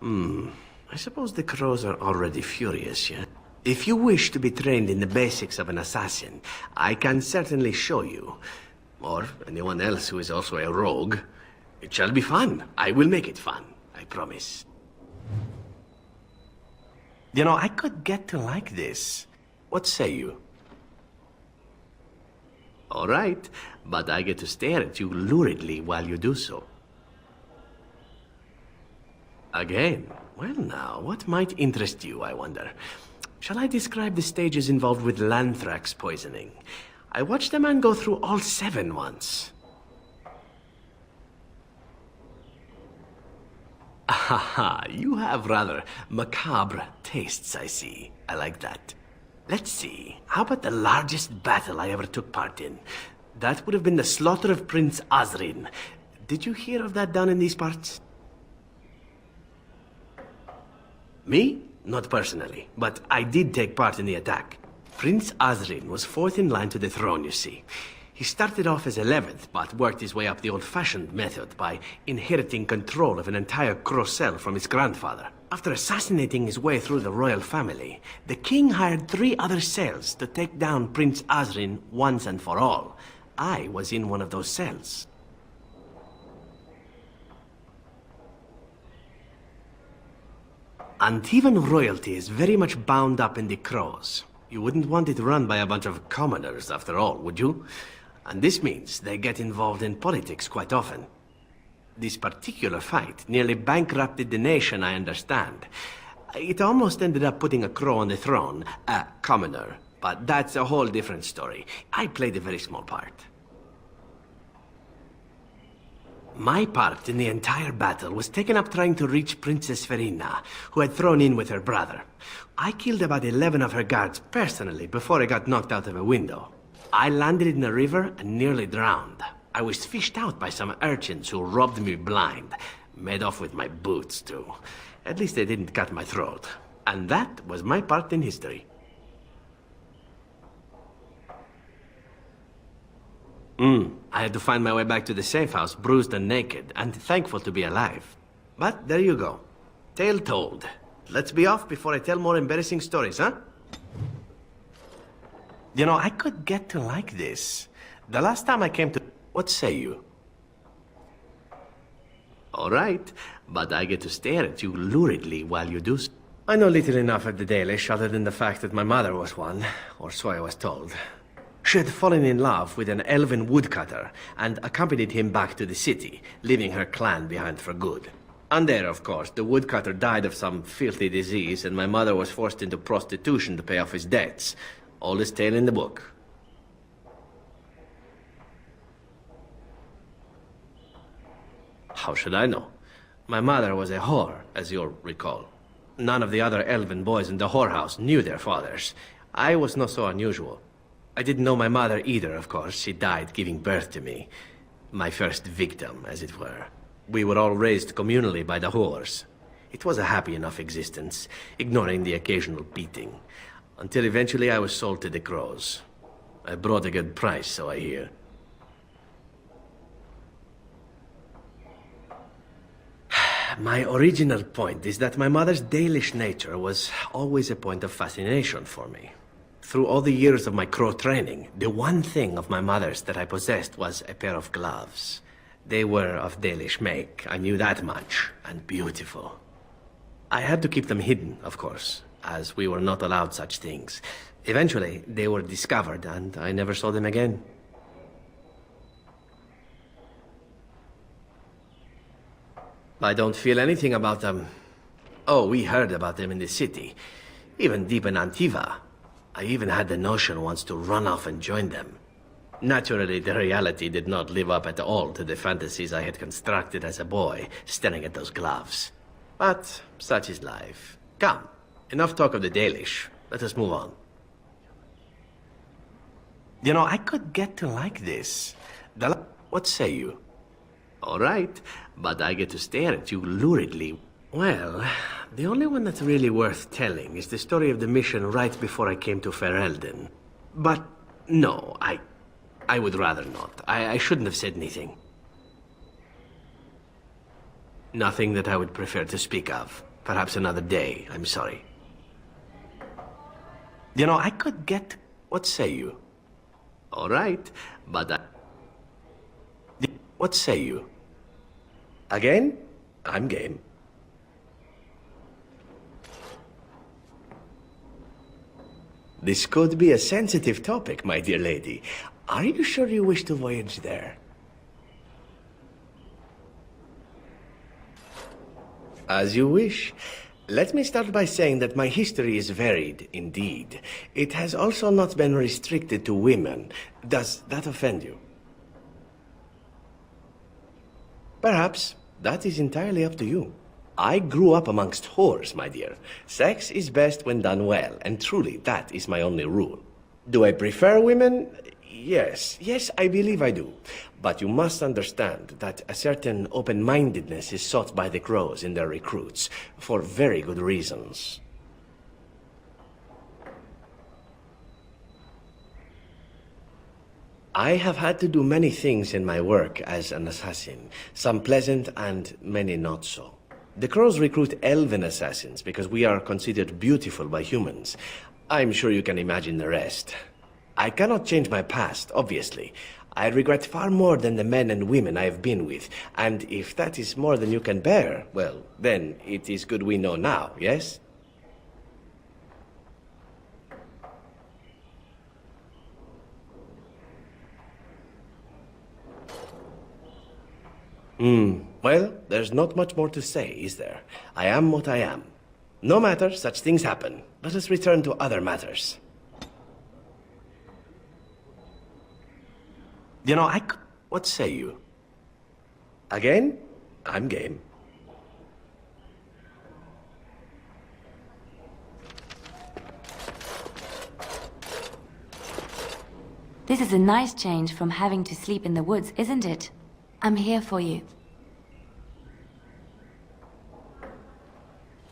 I suppose the crows are already furious, yeah? If you wish to be trained in the basics of an assassin, I can certainly show you. Or anyone else who is also a rogue. It shall be fun. I will make it fun, I promise. You know, I could get to like this. What say you? All right, but I get to stare at you luridly while you do so. Again, well now, what might interest you, I wonder? Shall I describe the stages involved with Lanthrax poisoning? I watched a man go through all 7 once. Haha, you have rather macabre tastes, I see. I like that. Let's see, how about the largest battle I ever took part in? That would have been the slaughter of Prince Osrin. Did you hear of that down in these parts? Me? Not personally, but I did take part in the attack. Prince Osrin was 4th in line to the throne, you see. He started off as 11th, but worked his way up the old-fashioned method by inheriting control of an entire Crocell from his grandfather. After assassinating his way through the royal family, the king hired 3 other cells to take down Prince Osrin once and for all. I was in one of those cells. Antivan royalty is very much bound up in the crows. You wouldn't want it run by a bunch of commoners, after all, would you? And this means they get involved in politics quite often. This particular fight nearly bankrupted the nation, I understand. It almost ended up putting a crow on the throne, a commoner. But that's a whole different story. I played a very small part. My part in the entire battle was taken up trying to reach Princess Verina, who had thrown in with her brother. I killed about 11 of her guards personally before I got knocked out of a window. I landed in a river and nearly drowned. I was fished out by some urchins who robbed me blind. Made off with my boots, too. At least they didn't cut my throat. And that was my part in history. I had to find my way back to the safe house, bruised and naked, and thankful to be alive. But there you go. Tale told. Let's be off before I tell more embarrassing stories, huh? You know, I could get to like this. The last time I came to... What say you? All right, but I get to stare at you luridly while you do so. I know little enough of the Dalish, other than the fact that my mother was one, or so I was told. She had fallen in love with an elven woodcutter and accompanied him back to the city, leaving her clan behind for good. And there, of course, the woodcutter died of some filthy disease, and my mother was forced into prostitution to pay off his debts. Oldest tale in the book. How should I know? My mother was a whore, as you'll recall. None of the other elven boys in the whorehouse knew their fathers. I was not so unusual. I didn't know my mother either, of course. She died giving birth to me. My first victim, as it were. We were all raised communally by the whores. It was a happy enough existence, ignoring the occasional beating. Until eventually I was sold to the crows. I brought a good price, so I hear. My original point is that my mother's Dalish nature was always a point of fascination for me. Through all the years of my crow training, the one thing of my mother's that I possessed was a pair of gloves. They were of Dalish make, I knew that much, and beautiful. I had to keep them hidden, of course, as we were not allowed such things. Eventually, they were discovered, and I never saw them again. I don't feel anything about them. Oh, we heard about them in the city, even deep in Antiva. I even had the notion once to run off and join them. Naturally, the reality did not live up at all to the fantasies I had constructed as a boy, staring at those gloves. But such is life. Come, enough talk of the Dalish. Let us move on. You know, I could get to like this. What say you? All right, but I get to stare at you luridly. Well, the only one that's really worth telling is the story of the mission right before I came to Ferelden. But no, I would rather not. I shouldn't have said anything. Nothing that I would prefer to speak of. Perhaps another day, I'm sorry. You know, I could get... What say you? All right, but What say you? Again? I'm game. This could be a sensitive topic, my dear lady. Are you sure you wish to voyage there? As you wish. Let me start by saying that my history is varied, indeed. It has also not been restricted to women. Does that offend you? Perhaps. That is entirely up to you. I grew up amongst whores, my dear. Sex is best when done well, and truly, that is my only rule. Do I prefer women? Yes, I believe I do. But you must understand that a certain open-mindedness is sought by the crows in their recruits, for very good reasons. I have had to do many things in my work as an assassin, some pleasant and many not so. The crows recruit elven assassins because we are considered beautiful by humans. I'm sure you can imagine the rest. I cannot change my past, obviously. I regret far more than the men and women I have been with, and if that is more than you can bear, well, then it is good we know now, yes? Well, there's not much more to say, is there? I am what I am. No matter, such things happen. Let us return to other matters. You know, What say you? Again? I'm game. This is a nice change from having to sleep in the woods, isn't it? I'm here for you.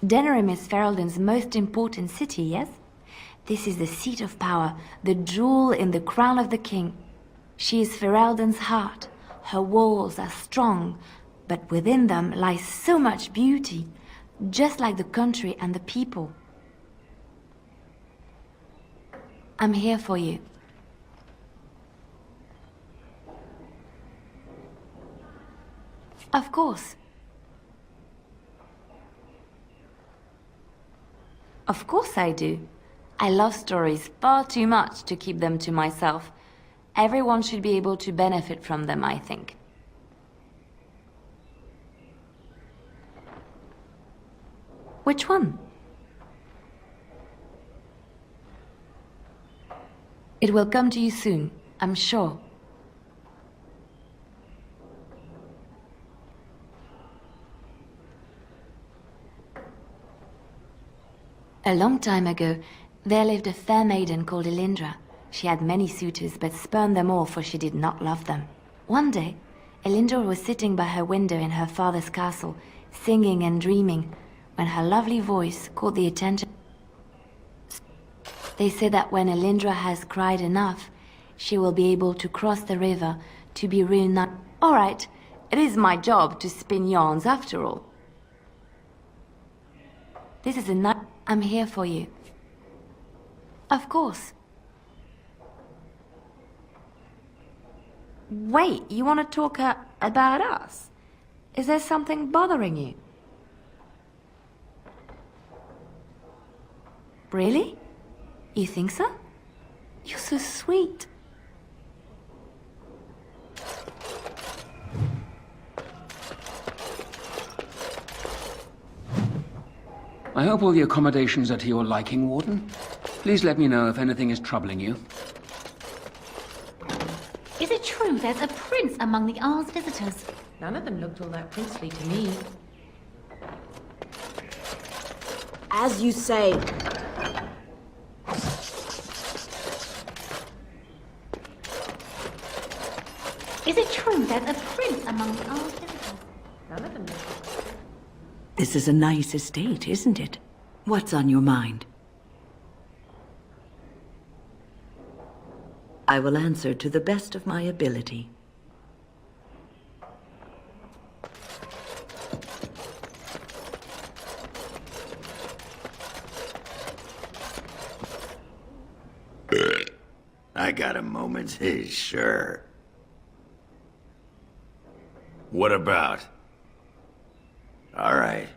Denerim is Ferelden's most important city, yes? This is the seat of power, the jewel in the crown of the king. She is Ferelden's heart. Her walls are strong, but within them lies so much beauty, just like the country and the people. I'm here for you. Of course. Of course I do. I love stories far too much to keep them to myself. Everyone should be able to benefit from them, I think. Which one? It will come to you soon, I'm sure. A long time ago, there lived a fair maiden called Elindra. She had many suitors, but spurned them all, for she did not love them. One day, Elindra was sitting by her window in her father's castle, singing and dreaming, when her lovely voice caught the attention. They say that when Elindra has cried enough, she will be able to cross the river to be reunited. All right, it is my job to spin yarns after all. This is a night. I'm here for you. Of course. Wait, you want to talk about us? Is there something bothering you? Really? You think so? You're so sweet. I hope all the accommodations are to your liking, Warden. Please let me know if anything is troubling you. Is it true there's a prince among the Isle's visitors? None of them looked all that princely to me. As you say. Is it true there's a prince among the Isle's visitors? None of them looked. This is a nice estate, isn't it? What's on your mind? I will answer to the best of my ability. I got a moment, sure. What about? All right.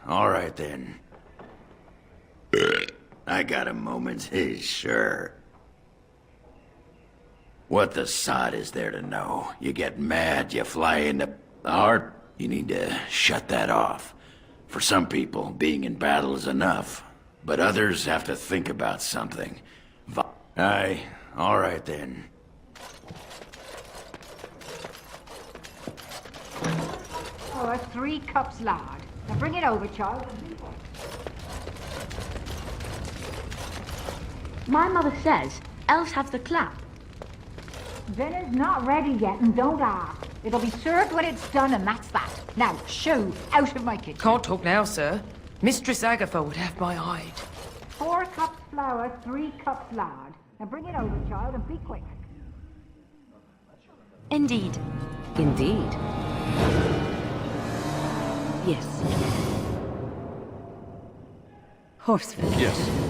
All right then. I got a moment, sure. What the sod is there to know? You get mad, you fly into the heart. You need to shut that off. For some people, being in battle is enough. But others have to think about something. All right then. Oh, 3 cups lard. Now bring it over, child. My mother says elves have the clap. Dinner's not ready yet, and don't ask. It'll be served when it's done, and that's that. Now, shoo, out of my kitchen. Can't talk now, sir. Mistress Agatha would have my hide. 4 cups flour, 3 cups lard. Now bring it over, child, and be quick. Indeed. Indeed. Yes. Horseford. Yes.